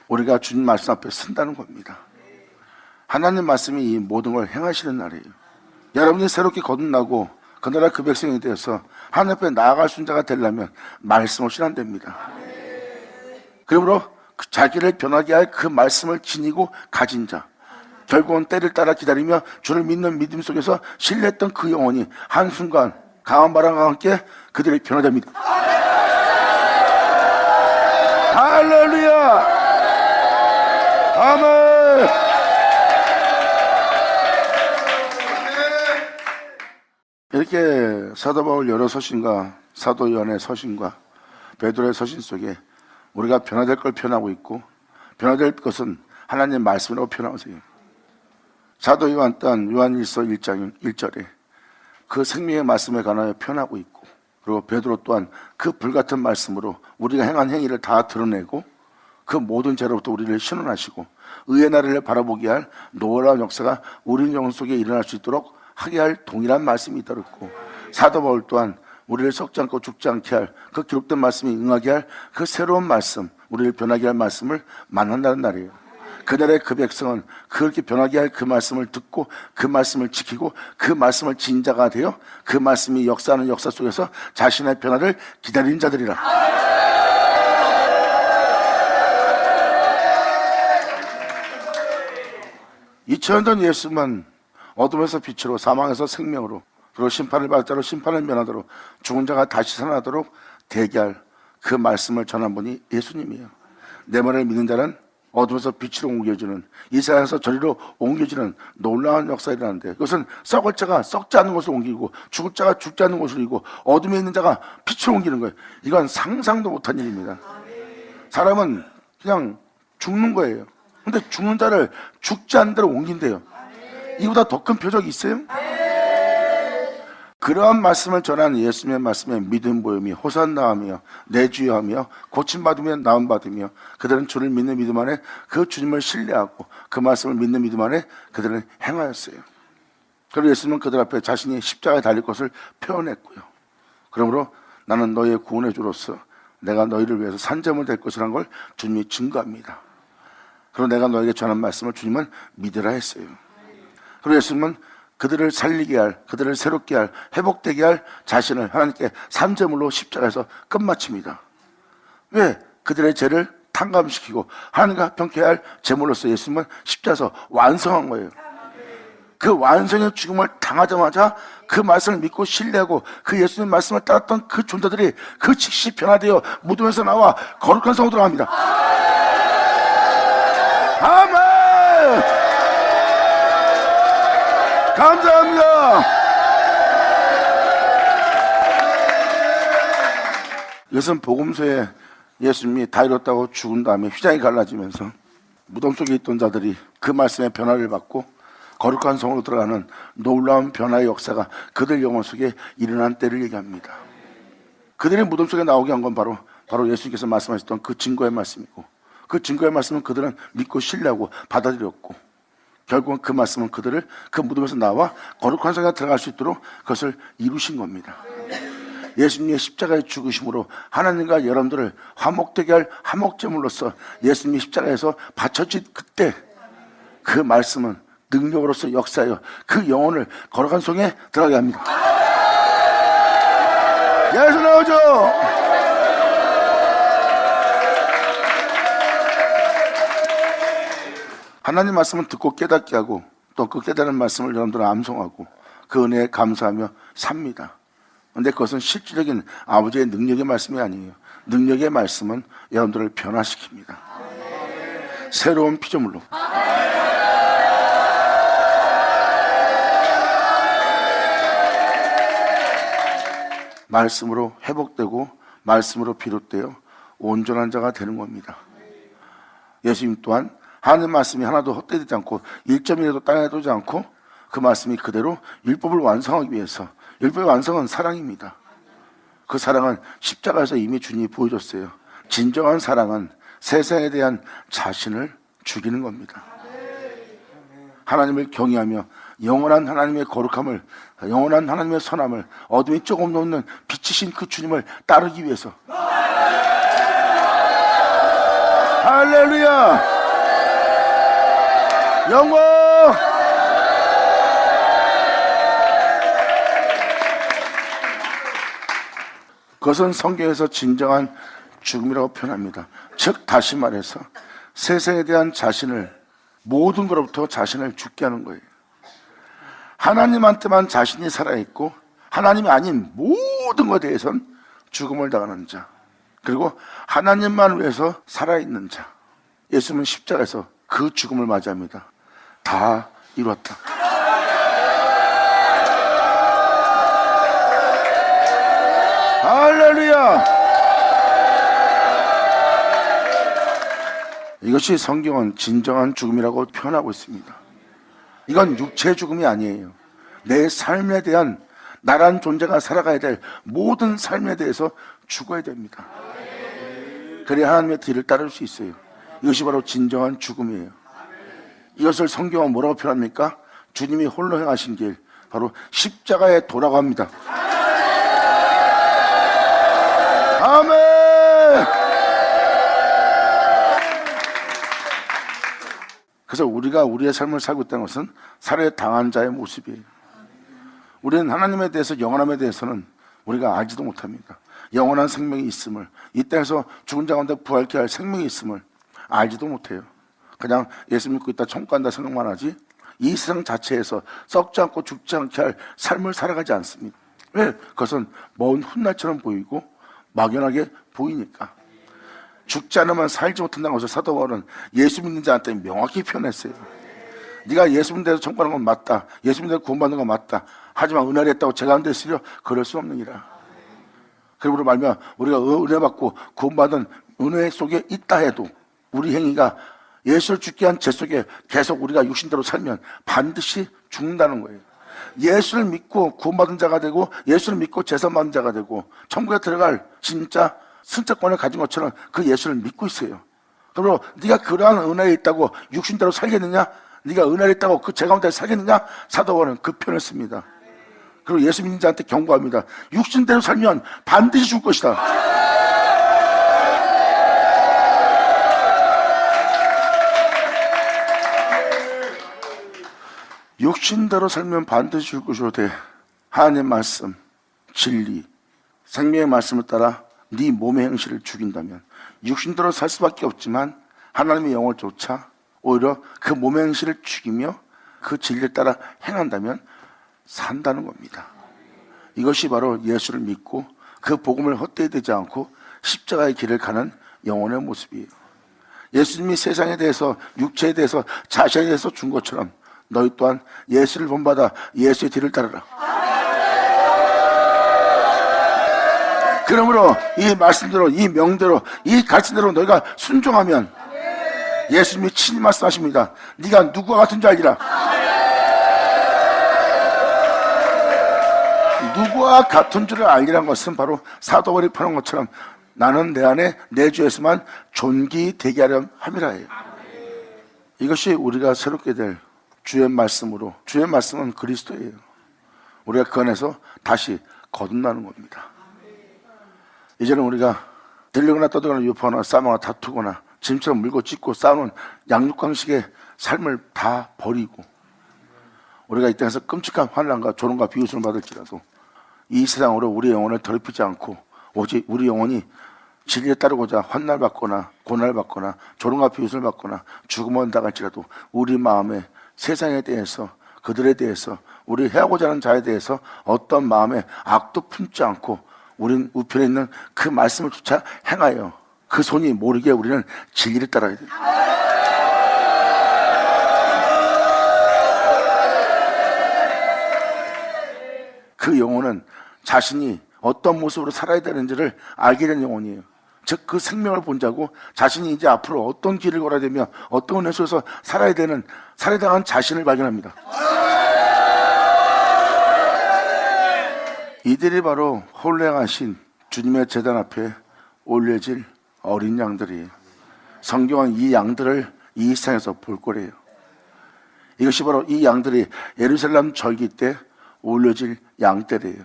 Speaker 1: 우리가 주님 말씀 앞에 쓴다는 겁니다. 하나님 말씀이 이 모든 걸 행하시는 날이에요. 여러분이 새롭게 거듭나고 그 나라 그 백성이 되어서 하나님 앞에 나아갈 순자가 되려면 말씀 없이는 안 됩니다. 그러므로 그 자기를 변하게 할 그 말씀을 지니고 가진 자, 결국은 때를 따라 기다리며 주를 믿는 믿음 속에서 신뢰했던 그 영혼이 한순간 강한 바람과 함께 그들이 변화됩니다. 할렐루야! 아멘! 이렇게 사도 바울 여러 서신과 사도 요한의 서신과 베드로의 서신 속에 우리가 변화될 걸 표현하고 있고, 변화될 것은 하나님의 말씀으로 표현하고 있어요. 사도 요한 또한 요한일서 1장 1절에 그 생명의 말씀에 관하여 표현하고 있고, 그리고 베드로 또한 그 불같은 말씀으로 우리가 행한 행위를 다 드러내고 그 모든 죄로부터 우리를 신원하시고 의의 나라를 바라보게 할 놀라운 역사가 우리 영혼 속에 일어날 수 있도록 하게 할 동일한 말씀이 있다고, 사도 바울 또한 우리를 썩지 않고 죽지 않게 할 그 기록된 말씀이 응하게 할 그 새로운 말씀, 우리를 변하게 할 말씀을 만난다는 날이에요. 그날의 그 백성은 그렇게 변하게 할 그 말씀을 듣고 그 말씀을 지키고 그 말씀을 지닌 자가 되어 그 말씀이 역사하는 역사 속에서 자신의 변화를 기다리는 자들이라. 2000년 전 예수만 어둠에서 빛으로, 사망에서 생명으로, 그리고 심판을 받을 자로 심판을 면하도록, 죽은 자가 다시 살아나도록 대기할 그 말씀을 전한 분이 예수님이에요. 내 말을 믿는 자는 어둠에서 빛으로 옮겨지는, 이 세상에서 저리로 옮겨지는 놀라운 역사가 일어나는데, 그것은 썩을 자가 썩지 않는 곳으로 옮기고 죽을 자가 죽지 않는 곳으로 이고 어둠에 있는 자가 빛으로 옮기는 거예요. 이건 상상도 못한 일입니다. 사람은 그냥 죽는 거예요. 근데 죽는 자를 죽지 않는 데로 옮긴대요. 이보다 더 큰 표적이 있어요? 그러한 말씀을 전하는 예수님의 말씀에 믿음 보임이 호산나하며 내주여하며 고침받으며 나음받으며, 그들은 주를 믿는 믿음 안에 그 주님을 신뢰하고 그 말씀을 믿는 믿음 안에 그들은 행하였어요. 그리고 예수님은 그들 앞에 자신이 십자가에 달릴 것을 표현했고요. 그러므로 나는 너희의 구원의 주로서 내가 너희를 위해서 산재물 될 것이라는 걸 주님이 증거합니다. 그리고 내가 너에게 전한 말씀을 주님은 믿으라 했어요. 그리고 예수님은 그들을 살리게 할, 그들을 새롭게 할, 회복되게 할 자신을 하나님께 산재물로 십자가에서 끝마칩니다. 왜? 그들의 죄를 탕감시키고 하나님과 합평케 할 제물로서 예수님은 십자가에서 완성한 거예요. 그 완성의 죽음을 당하자마자 그 말씀을 믿고 신뢰하고 그 예수님 말씀을 따랐던 그 존재들이 그 즉시 변화되어 무덤에서 나와 거룩한 성으로 들어갑니다. 아멘! 감사합니다. 이것은 복음서에 예수님이 다 이뤘다고 죽은 다음에 휘장이 갈라지면서 무덤 속에 있던 자들이 그 말씀의 변화를 받고 거룩한 성으로 들어가는 놀라운 변화의 역사가 그들 영혼 속에 일어난 때를 얘기합니다. 그들이 무덤 속에 나오게 한 건 바로 예수님께서 말씀하셨던 그 증거의 말씀이고, 그 증거의 말씀은 그들은 믿고 신뢰하고 받아들였고, 결국은 그 말씀은 그들을 그 무덤에서 나와 거룩한 성에 들어갈 수 있도록 그것을 이루신 겁니다. 예수님의 십자가의 죽으심으로 하나님과 여러분들을 화목되게 할 화목제물로서 예수님이 십자가에서 바쳐진 그때 그 말씀은 능력으로서 역사하여 그 영혼을 거룩한 성에 들어가게 합니다. 예수 나오죠. 하나님 말씀을 듣고 깨닫게 하고 또 그 깨달은 말씀을 여러분들은 암송하고 그 은혜에 감사하며 삽니다. 그런데 그것은 실질적인 아버지의 능력의 말씀이 아니에요. 능력의 말씀은 여러분들을 변화시킵니다. 새로운 피조물로. 말씀으로 회복되고 말씀으로 비롯되어 온전한 자가 되는 겁니다. 예수님 또한 하나님 말씀이 하나도 헛되지 않고 1점이라도 땅에 두지 않고 그 말씀이 그대로 율법을 완성하기 위해서, 율법의 완성은 사랑입니다. 그 사랑은 십자가에서 이미 주님이 보여줬어요. 진정한 사랑은 세상에 대한 자신을 죽이는 겁니다. 하나님을 경외하며 영원한 하나님의 거룩함을, 영원한 하나님의 선함을, 어둠이 조금 없는 빛이신 그 주님을 따르기 위해서. 할렐루야! 영광! 그것은 성경에서 진정한 죽음이라고 표현합니다. 즉 다시 말해서 세상에 대한 모든 것로부터 자신을 죽게 하는 거예요. 하나님한테만 자신이 살아있고 하나님이 아닌 모든 것에 대해서는 죽음을 당하는 자, 그리고 하나님만 위해서 살아있는 자, 예수님은 십자가에서 그 죽음을 맞이합니다. 다 이루었다. 할렐루야! 이것이 성경은 진정한 죽음이라고 표현하고 있습니다. 이건 육체의 죽음이 아니에요. 내 삶에 대한, 나란 존재가 살아가야 될 모든 삶에 대해서 죽어야 됩니다. 그래야 하나님의 뒤를 따를 수 있어요. 이것이 바로 진정한 죽음이에요. 이것을 성경은 뭐라고 표현합니까? 주님이 홀로 행하신 길, 바로 십자가에 도라고 합니다. 아멘! 그래서 우리가 우리의 삶을 살고 있다는 것은 살해 당한 자의 모습이에요. 우리는 하나님에 대해서, 영원함에 대해서는 우리가 알지도 못합니다. 영원한 생명이 있음을, 이 땅에서 죽은 자 가운데 부활케 할 생명이 있음을 알지도 못해요. 그냥 예수 믿고 있다 천국 간다 생각만 하지, 이 세상 자체에서 썩지 않고 죽지 않게 할 삶을 살아가지 않습니다. 왜? 그것은 먼 훗날처럼 보이고 막연하게 보이니까. 죽지 않으면 살지 못한다는 것을 사도 바울은 예수 믿는 자한테 명확히 표현했어요. 네가 예수 믿는 데서 천국 가는 건 맞다, 예수 믿는 데서 구원받는 건 맞다, 하지만 은혜를 했다고 제 가운데 있으려 그럴 수 없느니라. 그러므로 말미암아 우리가 은혜 받고 구원받은 은혜 속에 있다 해도 우리 행위가 예수를 죽게 한 죄 속에 계속 우리가 육신대로 살면 반드시 죽는다는 거예요. 예수를 믿고 구원받은 자가 되고, 예수를 믿고 제사받은 자가 되고, 천국에 들어갈 진짜 승차권을 가진 것처럼 그 예수를 믿고 있어요. 그러므로 네가 그러한 은혜에 있다고 육신대로 살겠느냐, 네가 은혜에 있다고 그 죄 가운데 살겠느냐, 사도 바울은 그 표현을 씁니다. 그리고 예수 믿는 자한테 경고합니다. 육신대로 살면 반드시 죽을 것이다. 육신대로 살면 반드시 죽을 것이로되 하나님의 말씀, 진리, 생명의 말씀을 따라 네 몸의 행실을 죽인다면, 육신대로 살 수밖에 없지만 하나님의 영을 쫓아 오히려 그 몸의 행실을 죽이며 그 진리를 따라 행한다면 산다는 겁니다. 이것이 바로 예수를 믿고 그 복음을 헛되이 되지 않고 십자가의 길을 가는 영혼의 모습이에요. 예수님이 세상에 대해서, 육체에 대해서, 자신에 대해서 준 것처럼 너희 또한 예수를 본받아 예수의 뒤를 따르라. 그러므로 이 말씀대로, 이 명대로, 이 가르침대로 너희가 순종하면 예수님이 친히 말씀하십니다. 네가 누구와 같은 줄 알리라. 누구와 같은 줄을 알리라는 것은 바로 사도 바울이 표현한 것처럼 나는 내 안에 내 주에서만 존귀되게 하려 함이라예요. 이것이 우리가 새롭게 될 주의 말씀으로, 주의 말씀은 그리스도예요. 우리가 그 안에서 다시 거듭나는 겁니다. 이제는 우리가 들리거나 떠들거나 유포하거나 싸우거나 다투거나 짐처럼 물고 찢고 싸우는 양육강식의 삶을 다 버리고, 우리가 이 땅에서 끔찍한 환난과 조롱과 비웃음을 받을지라도 이 세상으로 우리 영혼을 더럽히지 않고 오직 우리 영혼이 진리에 따르고자 환난을 받거나 고난을 받거나 조롱과 비웃음을 받거나 죽음을 당할지라도 우리 마음에 세상에 대해서, 그들에 대해서, 우리 해하고자 하는 자에 대해서 어떤 마음에 악도 품지 않고 우린 우편에 있는 그 말씀을 조차 행하여 그 손이 모르게 우리는 진리를 따라야 됩니다. 그 영혼은 자신이 어떤 모습으로 살아야 되는지를 알게 된 영혼이에요. 즉 그 생명을 본 자고, 자신이 이제 앞으로 어떤 길을 걸어야 되며 어떤 은혜 속에서 살아야 되는, 살해당한 자신을 발견합니다. 이들이 바로 홀로 행하신 주님의 제단 앞에 올려질 어린 양들이에요. 성경은 이 양들을 이 세상에서 볼 거래요. 이것이 바로 이 양들이 예루살렘 절기 때 올려질 양떼래요.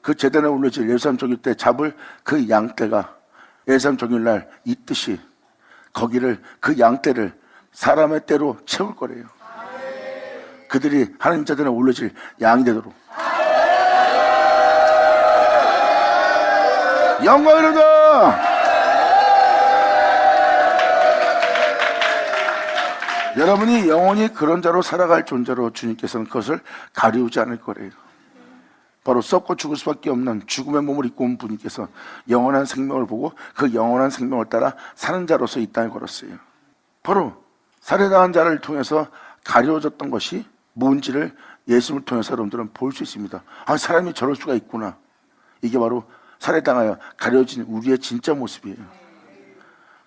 Speaker 1: 그 제단에 올려질 예루살렘 절기 때 잡을 그 양떼가 예루살렘 절기날 있듯이 거기를, 그 양떼를 사람의 떼로 채울 거래요. 그들이 하나님 제단에 올려질 양이 되도록. 영광이로다. 여러분이 영원히 그런 자로 살아갈 존재로 주님께서는 그것을 가리우지 않을 거래요. 바로 썩고 죽을 수밖에 없는 죽음의 몸을 입고 온 분께서 영원한 생명을 보고 그 영원한 생명을 따라 사는 자로서 이 땅에 걸었어요. 바로 살해당한 자를 통해서 가려졌던 것이 뭔지를 예수님을 통해서 여러분들은 볼 수 있습니다. 아, 사람이 저럴 수가 있구나. 이게 바로 살해당하여 가려진 우리의 진짜 모습이에요.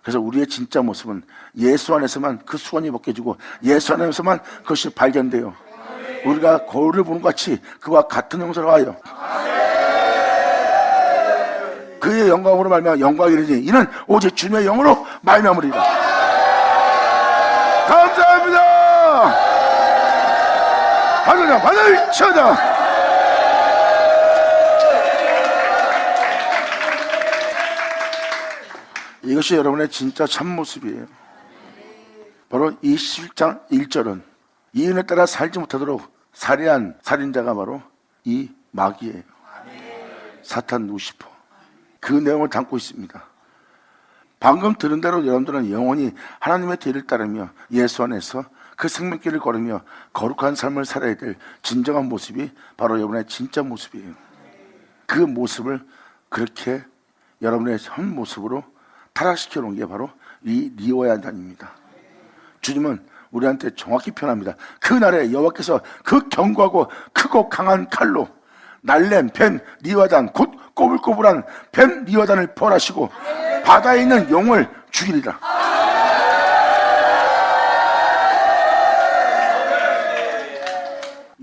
Speaker 1: 그래서 우리의 진짜 모습은 예수 안에서만 그 수건이 벗겨지고 예수 안에서만 그것이 발견돼요. 우리가 거울을 보는 것 같이 그와 같은 형상을 하여 그의 영광으로 말미암아 영광이 이르니 이는 오직 주님의 영으로 말미암으리라. 감사합니다. 하늘아 바다를 쳐다. 이것이 여러분의 진짜 참모습이에요. 바로 이 11장 1절은 이 은혜 따라 살지 못하도록 살해한 살인자가 바로 이 마귀예요. 사탄 루시퍼. 그 내용을 담고 있습니다. 방금 들은 대로 여러분들은 영원히 하나님의 뒤를 따르며 예수 안에서 그 생명길을 걸으며 거룩한 삶을 살아야 될 진정한 모습이 바로 여러분의 진짜 모습이에요. 그 모습을 그렇게 여러분의 현 모습으로 타락시켜 놓은 게 바로 이 리오야단입니다. 주님은 우리한테 정확히 표현합니다. 그날에 여호와께서 그 견고하고 크고 강한 칼로 날렘 뱀 리오야단 곧 꼬불꼬불한 뱀 리오야단을 벌하시고 바다에 있는 용을 죽이리라.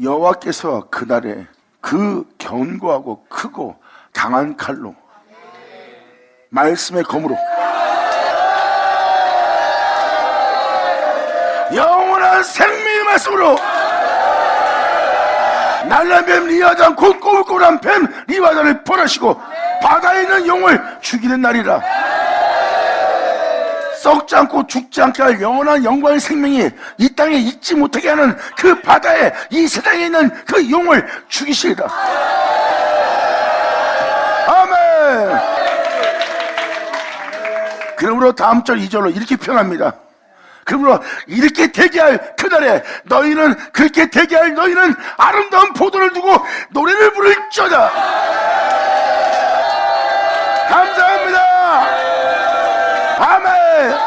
Speaker 1: 여호와께서 그날에 그 견고하고 크고 강한 칼로 말씀의 검으로 영원한 생명의 말씀으로 날란 뱀 리와단 곧 꼬불꼬불한 뱀 리와단을 벌하시고 바다에 있는 용을 죽이는 날이라. 썩지 않고 죽지 않게 할 영원한 영광의 생명이 이 땅에 있지 못하게 하는 그 바다에 이 세상에 있는 그 용을 죽이시리라. 아멘. 그러므로 다음 절 2절로 이렇게 표현합니다. 그러므로 이렇게 대기할 그날에 너희는 그렇게 대기할 너희는 아름다운 포도를 두고 노래를 부를지어다. 감사합니다. 아멘.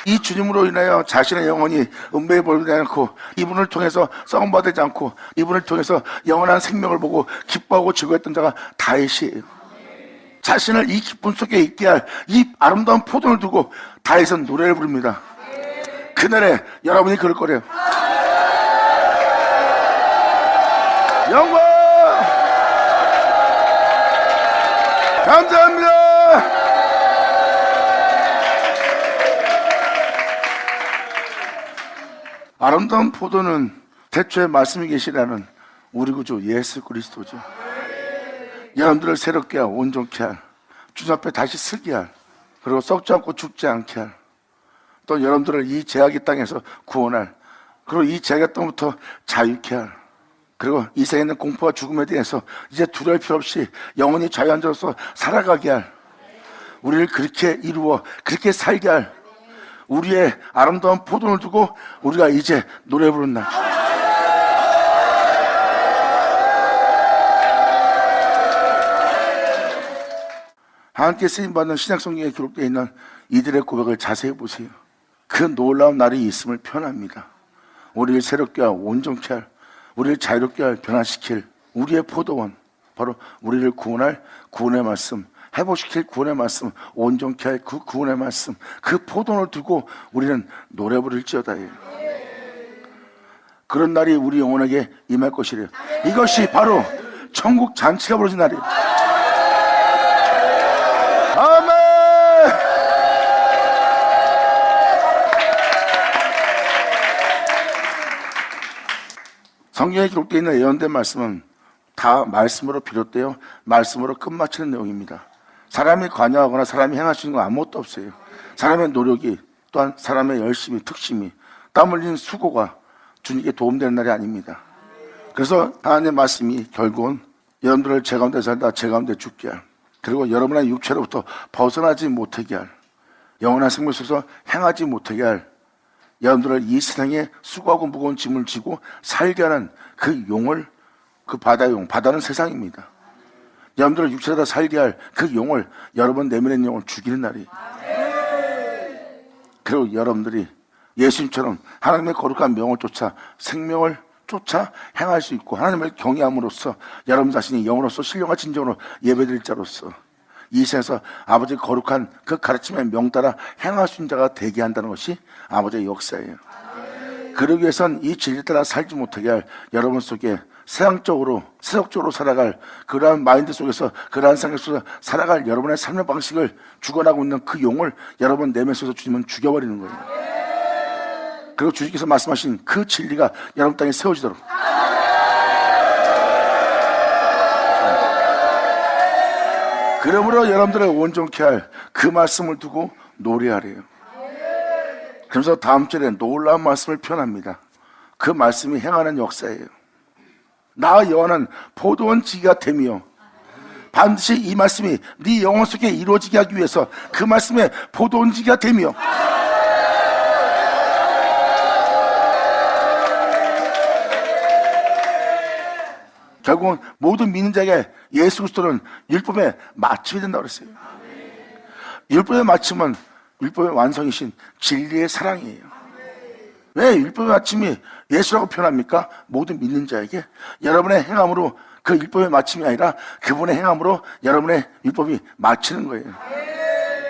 Speaker 1: 이 주님으로 인하여 자신의 영혼이 은배에 버리지 않고 이분을 통해서 썩음받지 않고 이분을 통해서 영원한 생명을 보고 기뻐하고 즐거워했던 자가 다윗이에요. 자신을 이 기쁨 속에 있게 할 이 아름다운 포도를 두고 다윗은 노래를 부릅니다. 그날에 여러분이 그럴 거래요. 영광 감사합니다. 아름다운 포도는 태초에 말씀이 계시라는 우리 구주 예수 그리스도죠. 여러분들을 새롭게 할, 온전케 할, 주님 앞에 다시 서게 할, 그리고 썩지 않고 죽지 않게 할, 또 여러분들을 이 죄악의 땅에서 구원할, 그리고 이 죄악의 땅부터 자유케 할, 그리고 이 세상에 있는 공포와 죽음에 대해서 이제 두려울 필요 없이 영원히 자유한 자로서 살아가게 할, 우리를 그렇게 이루어 그렇게 살게 할 우리의 아름다운 포도를 두고 우리가 이제 노래 부르는 날. 하나님께 쓰임받는 신약성경에 기록되어 있는 이들의 고백을 자세히 보세요. 그 놀라운 날이 있음을 표현합니다. 우리를 새롭게 할, 온전케 할, 우리를 자유롭게 할, 변화시킬 우리의 포도원, 바로 우리를 구원할 구원의 말씀, 회복시킬 구원의 말씀, 온전케 할 그 구원의 말씀, 그 포도원을 두고 우리는 노래 부를지어다. 그런 날이 우리 영혼에게 임할 것이래요. 이것이 바로 천국 잔치가 벌어진 날이에요. 아멘. 성경에 기록되어 있는 예언된 말씀은 다 말씀으로 비롯되어 말씀으로 끝마치는 내용입니다. 사람이 관여하거나 사람이 행할 수 있는 건 아무것도 없어요. 사람의 노력이, 또한 사람의 열심이, 특심이, 땀 흘린 수고가 주님께 도움되는 날이 아닙니다. 그래서 하나님의 말씀이 결국은 여러분들을 제 가운데 살다 제 가운데 죽게 할 그리고 여러분의 육체로부터 벗어나지 못하게 할, 영원한 생명 속에서 행하지 못하게 할, 여러분들을 이 세상에 수고하고 무거운 짐을 지고 살게 하는 그 용을, 그 바다용, 바다는 세상입니다. 여러분들을 육체에다 살게 할 그 용을, 여러분 내면의 용을 죽이는 날이. 그리고 여러분들이 예수님처럼 하나님의 거룩한 명을 쫓아 생명을 쫓아 행할 수 있고, 하나님을 경외함으로써 여러분 자신이 영으로서 신령과 진정으로 예배드릴 자로서 이 세상에서 아버지의 거룩한 그 가르침의 명 따라 행할 수 있는 자가 되게 한다는 것이 아버지의 역사예요. 그러기 위해선 이 진리 따라 살지 못하게 할 여러분 속에 세상적으로, 세속적으로 살아갈 그러한 마인드 속에서, 그러한 생각 속에서 살아갈 여러분의 삶의 방식을 주관하고 있는 그 용을 여러분 내면 속에서 주님은 죽여버리는 거예요. 그리고 주님께서 말씀하신 그 진리가 여러분 땅에 세워지도록, 그러므로 여러분들을 온전케 할 그 말씀을 두고 노래하래요. 그러면서 다음 절에 놀라운 말씀을 표현합니다. 그 말씀이 행하는 역사예요. 나 여호와는 포도원 지기가 되며, 반드시 이 말씀이 네 영혼 속에 이루어지게 하기 위해서 그 말씀에 포도원 지기가 되며, 결국은 모든 믿는 자에게 예수 그리스도는 율법의 마침이 된다고 그랬어요. 율법의 마침은 율법의 완성이신 진리의 사랑이에요. 왜 율법의 마침이 예수라고 표현합니까? 모든 믿는 자에게 여러분의 행함으로, 그 율법의 마침이 아니라 그분의 행함으로 여러분의 율법이 마치는 거예요.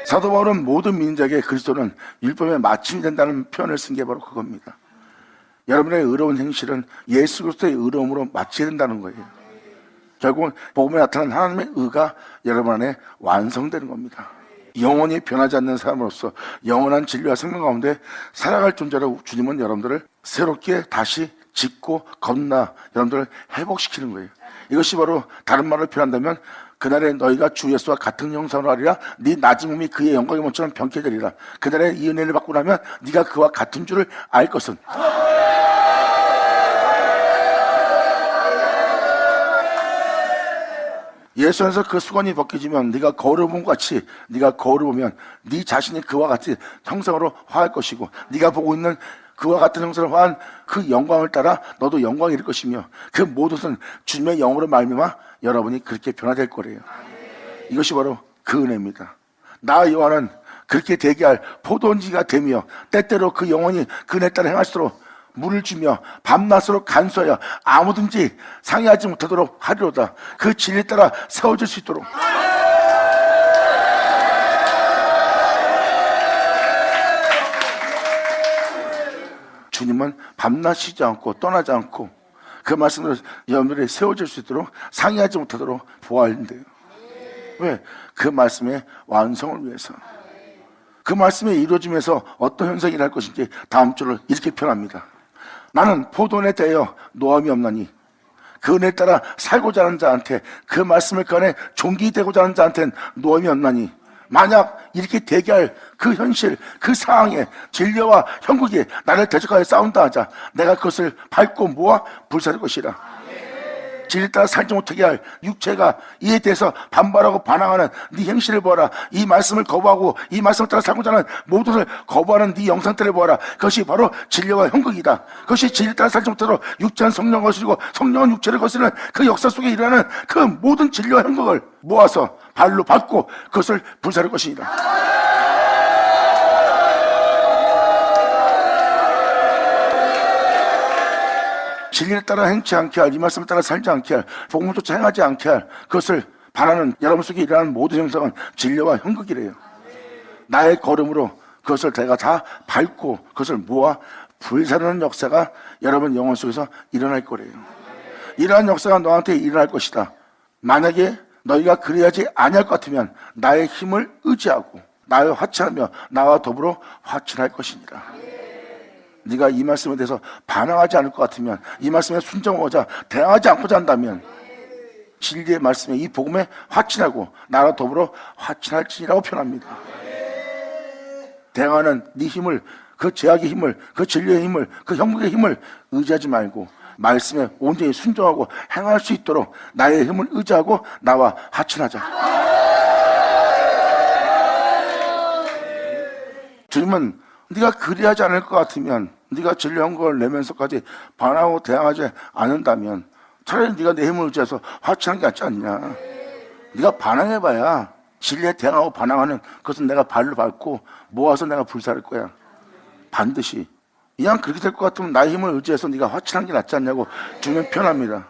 Speaker 1: 사도 바울은 모든 믿는 자에게 그리스도는 율법의 마침이 된다는 표현을 쓴 게 바로 그겁니다. 여러분의 의로운 행실은 예수 그리스도의 의로움으로 마치게 된다는 거예요. 결국은 복음에 나타난 하나님의 의가 여러분 안에 완성되는 겁니다. 영원히 변하지 않는 사람으로서 영원한 진리와 생명 가운데 살아갈 존재로 주님은 여러분들을 새롭게 다시 짓고 겁나 여러분들을 회복시키는 거예요. 이것이 바로 다른 말로 표현한다면, 그날에 너희가 주 예수와 같은 형상으로 하리라. 네 낮은 몸이 그의 영광의 몸처럼 병케 되리라. 그날에 이 은혜를 받고 나면 네가 그와 같은 줄을 알 것은. 예수 안에서 그 수건이 벗겨지면 네가 거울을 본 것 같이, 네가 거울을 보면 네 자신이 그와 같이 형상으로 화할 것이고, 네가 보고 있는 그와 같은 형상으로 화한 그 영광을 따라 너도 영광이 될 것이며, 그 모든 것은 주님의 영으로 말미암아 여러분이 그렇게 변화될 거래요. 이것이 바로 그 은혜입니다. 나 여호와는 그렇게 되게 할 포도원지가 되며, 때때로 그 영혼이 그 은혜 따라 행할수록 물을 주며 밤낮으로 간수하여 아무든지 상해하지 못하도록 하리로다. 그 진리 따라 세워질 수 있도록. 주님은 밤낮 쉬지 않고 떠나지 않고 그 말씀으로 여러분들이 세워질 수 있도록, 상해하지 못하도록 보호하는데요. 왜? 그 말씀의 완성을 위해서. 그 말씀이 이루어지면서 어떤 현상이 일어날 것인지 다음 줄을 이렇게 표현합니다. 나는 포도원에 대하여 노함이 없나니, 그 은혜에 따라 살고자 하는 자한테, 그 말씀을 그 안에 종기 되고자 하는 자한테는 노함이 없나니, 만약 이렇게 되게 할 그 현실, 그 상황에 진리와 형국이 나를 대적하여 싸운다 하자, 내가 그것을 밟고 모아 불사를 것이라. 진리 따라 살지 못하게 할 육체가 이에 대해서 반발하고 반항하는 네 행실을 보아라. 이 말씀을 거부하고 이 말씀을 따라 살고자 하는 모든 것을 거부하는 네 영상들을 보아라. 그것이 바로 진리와 형극이다. 그것이 진리 따라 살지 못하도록 육체는 성령을 거스리고 성령은 육체를 거스르는 그 역사 속에 일어나는 그 모든 진리와 형극을 모아서 발로 밟고 그것을 불사를 것이니라. 진리를 따라 행치 않게 할, 이 말씀을 따라 살지 않게 할, 복음을 쫓아 행하지 않게 할, 그것을 바라는 여러분 속에 일어나는 모든 형상은 진리와 형극이래요. 나의 걸음으로 그것을 내가 다 밟고 그것을 모아 불사르는 역사가 여러분 영혼 속에서 일어날 거래요. 이러한 역사가 너한테 일어날 것이다. 만약에 너희가 그래야지 아니할 것 같으면 나의 힘을 의지하고 나의 화친하며 나와 더불어 화친할 것이니라. 네가 이 말씀에 대해서 반항하지 않을 것 같으면, 이 말씀에 순종하고자 대항하지 않고자 한다면 진리의 말씀에, 이 복음에 화친하고 나와 더불어 화친할지라고 표현합니다. 대항하는 네 힘을, 그 제약의 힘을, 그 진리의 힘을, 그 형국의 힘을 의지하지 말고 말씀에 온전히 순종하고 행할 수 있도록 나의 힘을 의지하고 나와 화친하자. 주님은 네가 그리하지 않을 것 같으면, 네가 진리한 걸 내면서까지 반하고 대항하지 않는다면 차라리 네가 내 힘을 의지해서 화친하는 게 낫지 않냐. 네가 반항해봐야 진리에 대항하고 반항하는 그것은 내가 발로 밟고 모아서 내가 불사를 거야. 반드시. 그냥 그렇게 될 것 같으면 나의 힘을 의지해서 네가 화친하는 게 낫지 않냐고 주님은 표현합니다.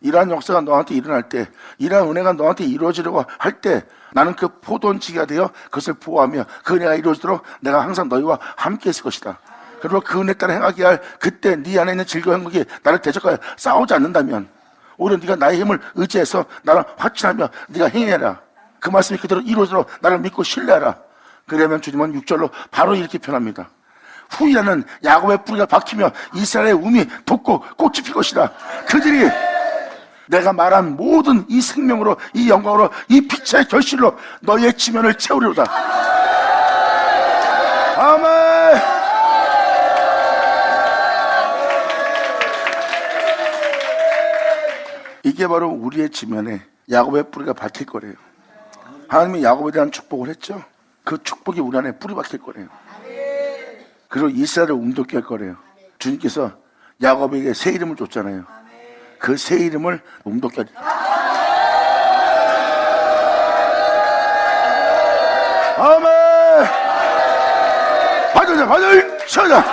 Speaker 1: 이러한 역사가 너한테 일어날 때, 이러한 은혜가 너한테 이루어지려고 할 때 나는 그 포도원지기가 되어 그것을 보호하며 그 은혜가 이루어지도록 내가 항상 너희와 함께 있을 것이다. 그리고 그 은혜 따라 행하게 할 그때 네 안에 있는 질과 행복이 나를 대적하여 싸우지 않는다면 오히려 네가 나의 힘을 의지해서 나랑 화친하며 네가 행해라. 그 말씀이 그대로 이루어지도록 나를 믿고 신뢰하라. 그러면 주님은 6절로 바로 이렇게 표현합니다. 후이라는 야곱의 뿌리가 박히며 이스라엘의 움이 돋고 꽃이 필 것이다. 그들이 내가 말한 모든 이 생명으로, 이 영광으로, 이 빛의 결실로 너희의 지면을 채우리로다. 아멘. 이게 바로 우리의 지면에 야곱의 뿌리가 박힐 거래요. 하나님이 야곱에 대한 축복을 했죠. 그 축복이 우리 안에 뿌리 박힐 거래요. 그리고 이스라엘을 움돋게 할 거래요. 주님께서 야곱에게 새 이름을 줬잖아요. 그 새 이름을 움돋게 하리. 아멘. 받을 쳐자.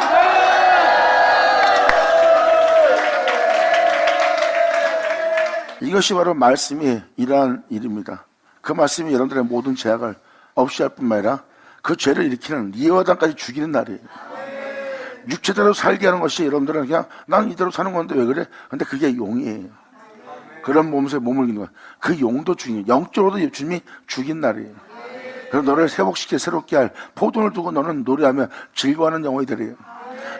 Speaker 1: 이것이 바로 말씀이 일어난 일입니다. 그 말씀이 여러분들의 모든 죄악을 없이 할 뿐만 아니라 그 죄를 일으키는 리어단까지 죽이는 날이에요. 육체대로 살게 하는 것이 여러분들은 그냥 난 이대로 사는 건데 왜 그래? 근데 그게 용이에요. 그런 몸에 몸을 이기는 거야. 그 용도 중요해요. 영적으로도 주님이 죽인 날이에요. 그래서 너를 회복시켜 새롭게 할 포도를 두고 너는 노래하며 즐거워하는 영혼이 되래요.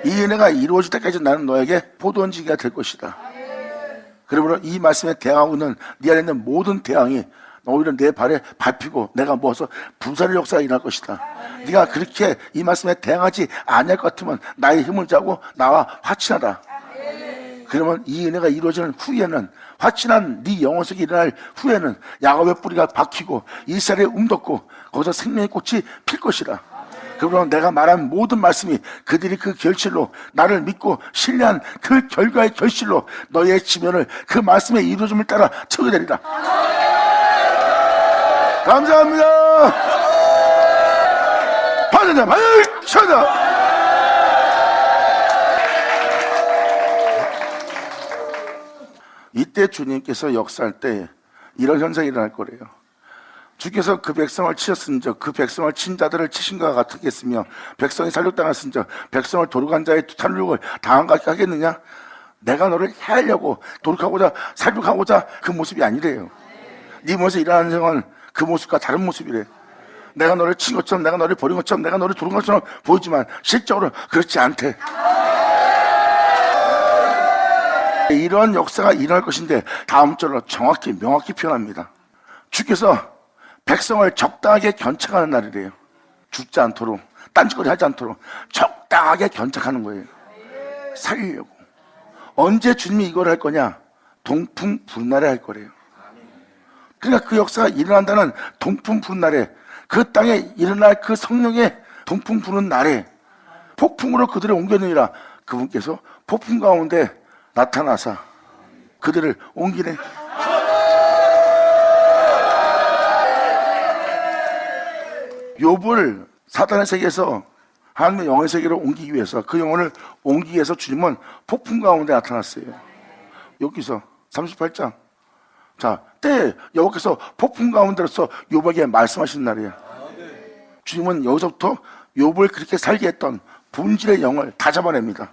Speaker 1: 이 은혜가 이루어질 때까지 나는 너에게 포도원지기가 될 것이다. 그러므로 이 말씀에 대항하고 있는 네 안에 있는 모든 대항이 오히려 내 발에 밟히고 내가 모아서 부살의 역사가 일어날 것이다. 네가 그렇게 이 말씀에 대항하지 아니할 것 같으면 나의 힘을 자고 나와 화친하라. 그러면 이 은혜가 이루어지는 후에는, 화친한 네 영혼 속에 일어날 후에는 야곱의 뿌리가 박히고 이스라엘에 움돋고 거기서 생명의 꽃이 필 것이라. 그러면 내가 말한 모든 말씀이 그들이 그 결실로 나를 믿고 신뢰한 그 결과의 결실로 너의 지면을 그 말씀의 이루어짐을 따라 채우게 되리라. 감사합니다. 받으자, 받으자. 이때 주님께서 역사할 때 이런 현상이 일어날 거래요. 주께서 그 백성을 치셨은즉 그 백성을 친 자들을 치신 것과 같겠으며 백성이 살육당했은즉 백성을 도륙한 자의 탈륙을 당한 것 같게 하겠느냐? 내가 너를 해하려고 도륙하고자 살육하고자 그 모습이 아니래요. 네 몸에서 일어나는 생활은 그 모습과 다른 모습이래. 내가 너를 친 것처럼, 내가 너를 버린 것처럼, 내가 너를 도른 것처럼 보이지만 실적으로 그렇지 않대. 이러한 역사가 일어날 것인데 다음 절로 정확히 명확히 표현합니다. 주께서 백성을 적당하게 견착하는 날이래요. 죽지 않도록, 딴짓거리 하지 않도록 적당하게 견착하는 거예요. 살리려고. 언제 주님이 이걸 할 거냐? 동풍 부른 날에 할 거래요. 그러니까 그 역사가 일어난다는 동풍 부른 날에, 그 땅에 일어날 그 성령의 동풍 부는 날에 폭풍으로 그들을 옮겨내니라. 그분께서 폭풍 가운데 나타나사 그들을 옮기네. 욥을 사단의 세계에서 하나님의 영의 세계로 옮기기 위해서, 그 영혼을 옮기기 위해서 주님은 폭풍 가운데 나타났어요. 여기서 38장. 자, 때 여호와께서 폭풍 가운데로서 욥에게 말씀하신 날이에요. 주님은 여기서부터 욥을 그렇게 살게 했던 본질의 영을 다 잡아냅니다.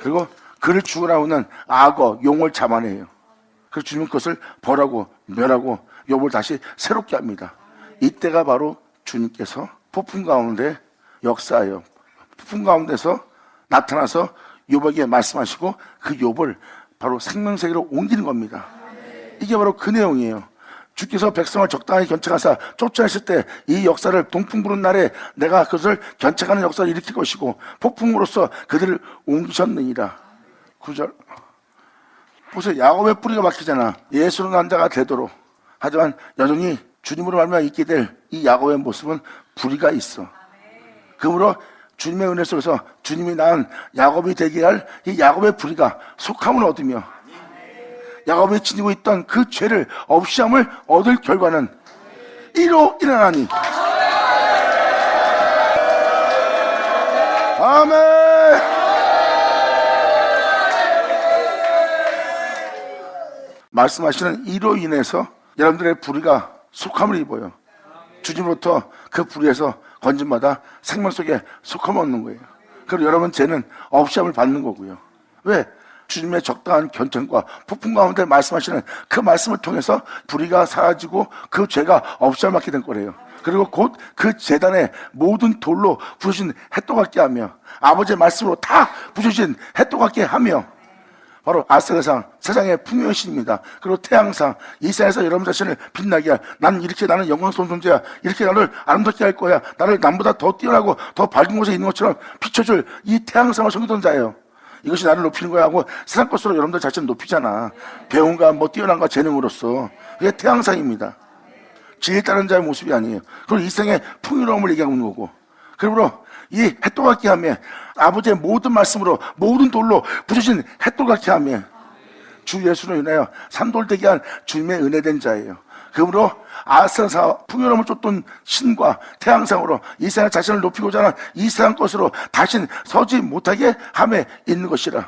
Speaker 1: 그리고 그를 죽으라고 하는 악어, 용을 잡아내요. 그래서 주님은 그것을 벌하고 멸하고 욥을 다시 새롭게 합니다. 이때가 바로 주님께서 폭풍 가운데 역사하여 폭풍 가운데서 나타나서 욥에게 말씀하시고 그 욥을 바로 생명세계로 옮기는 겁니다. 이게 바로 그 내용이에요. 주께서 백성을 적당히 견착하사 쫓아냈을 때 이 역사를 동풍 부는 날에 내가 그것을 견착하는 역사를 일으킬 것이고 폭풍으로써 그들을 옮기셨느니라. 9절. 보세요. 야곱의 뿌리가 박히잖아. 예수로 난 자가 되도록. 하지만 여전히 주님으로 말미암아 있게 될 이 야곱의 모습은 불의가 있어. 그러므로 주님의 은혜 속에서 주님이 낳은 야곱이 되게 할 이 야곱의 불의가 속함을 얻으며 야곱이 지니고 있던 그 죄를 없이함을 얻을 결과는 이로 일어나니. 아멘. 말씀하시는 이로 인해서 여러분들의 불의가 속함을 입어요. 주님으로부터 그 불의에서 건짐마다 생명 속에 속함을 얻는 거예요. 그리고 여러분 죄는 없이함을 받는 거고요. 왜? 주님의 적당한 견천과 폭풍 가운데 말씀하시는 그 말씀을 통해서 불의가 사라지고 그 죄가 없이함을 받게 된 거래요. 그리고 곧 그 제단에 모든 돌로 부서진 햇도 같게 하며 아버지의 말씀으로 다 부서진 햇도 같게 하며 바로 아세르상 세상의 풍요의 신입니다. 그리고 태양상 이 세상에서 여러분 자신을 빛나게 할, 나는 영광스러운 존재야, 이렇게 나를 아름답게 할 거야, 나를 남보다 더 뛰어나고 더 밝은 곳에 있는 것처럼 비춰줄 이 태양상을 섬기던 자예요. 이것이 나를 높이는 거야 하고 세상 것으로 여러분들 자신을 높이잖아. 배움과 뭐 뛰어난과 재능으로서. 그게 태양상입니다. 지혜 따른 자의 모습이 아니에요. 그리고 이 세상의 풍요로움을 얘기하고 있는 거고, 그리고 이 햇도 같게 하며 아버지의 모든 말씀으로 모든 돌로 부서진 햇도 같게 하며 주 예수로 인하여 산돌되게 한 주님의 은혜된 자예요. 그러므로 아스라사 풍요로움을 쫓던 신과 태양상으로 이 세상 자신을 높이고자 하는 이 세상 것으로 다신 서지 못하게 함에 있는 것이라.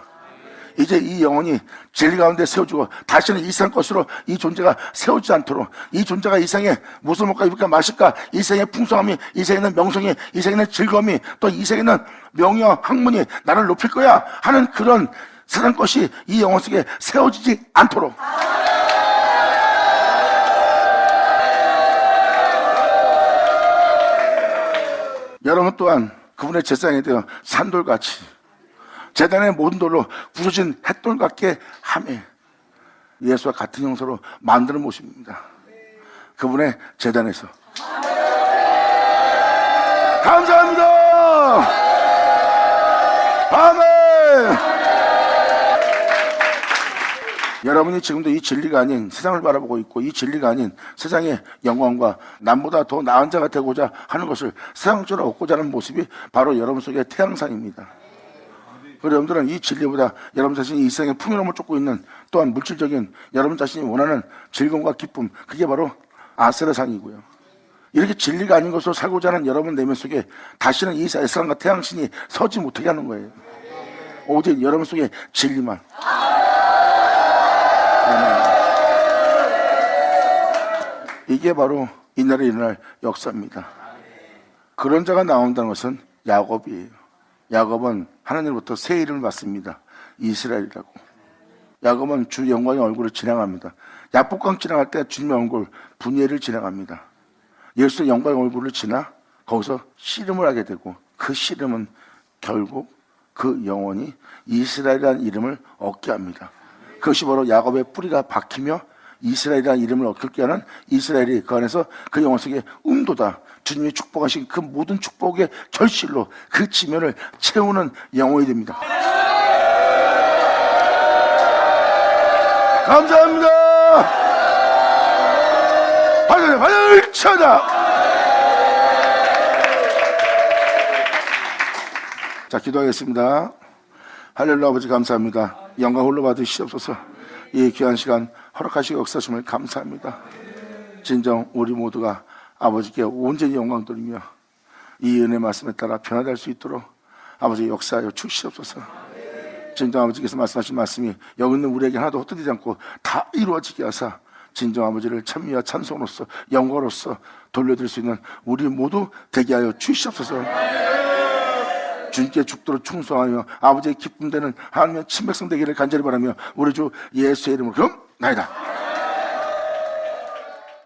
Speaker 1: 이제 이 영혼이 진리 가운데 세워주고 다시는 이 세상 것으로 이 존재가 세우지 않도록, 이 존재가 이 세상에 무엇을 먹을까 입을까 마실까, 이 세상의 풍성함이, 이 세상에 있는 명성이, 이 세상에 있는 즐거움이, 또 이 세상에 있는 명예와 학문이 나를 높일 거야 하는 그런 세상 것이 이 영혼 속에 세워지지 않도록. 여러분 또한 그분의 제사장이 되어 산돌같이 제단의 모든 돌로 부서진 햇돌 같게 하며 예수와 같은 형상으로 만드는 모습입니다. 그분의 제단에서. 감사합니다. 아멘. 여러분이 지금도 이 진리가 아닌 세상을 바라보고 있고, 이 진리가 아닌 세상의 영광과 남보다 더 나은 자가 되고자 하는 것을 세상적으로 얻고자 하는 모습이 바로 여러분 속의 태양상입니다. 그리고 여러분들은 이 진리보다 여러분 자신이 이 세상의 풍요로움을 쫓고 있는 또한 물질적인 여러분 자신이 원하는 즐거움과 기쁨, 그게 바로 아세르상이고요. 이렇게 진리가 아닌 것으로 살고자 하는 여러분 내면 속에 다시는 이 세상과 태양신이 서지 못하게 하는 거예요. 오직 여러분 속에 진리만. 이게 바로 이날에 일어날 역사입니다. 그런 자가 나온다는 것은 야곱이에요. 야곱은 하나님으로부터 새 이름을 받습니다. 이스라엘이라고. 야곱은 주 영광의 얼굴을 지나갑니다. 야복강 지나갈 때 주님의 얼굴 분예를 지나갑니다. 예수의 영광의 얼굴을 지나 거기서 씨름을 하게 되고, 그 씨름은 결국 그 영혼이 이스라엘이라는 이름을 얻게 합니다. 그것이 바로 야곱의 뿌리가 박히며 이스라엘이라는 이름을 얻게 하는 이스라엘이 그 안에서 그 영혼 속에 음도다, 주님이 축복하신 그 모든 축복의 결실로 그 지면을 채우는 영혼이 됩니다. 감사합니다. 발차다. 자, 기도하겠습니다. 할렐루야. 아버지 감사합니다. 영광 홀로 받으시옵소서. 이 귀한 시간 허락하시고 역사심을 감사합니다. 진정 우리 모두가 아버지께 온전히 영광 돌리며 이 은혜 말씀에 따라 변화될 수 있도록 아버지 역사하여 주시옵소서. 진정 아버지께서 말씀하신 말씀이 여기 있는 우리에게 하나도 헛되지 않고 다 이루어지게 하사 진정 아버지를 찬미와 찬송으로서 영광으로서 돌려드릴 수 있는 우리 모두 되게 하여 주시옵소서. 주님께 죽도록 충성하며 아버지의 기쁨 되는 하나님의 친백성 되기를 간절히 바라며 우리 주 예수의 이름으로 그럼 나이다.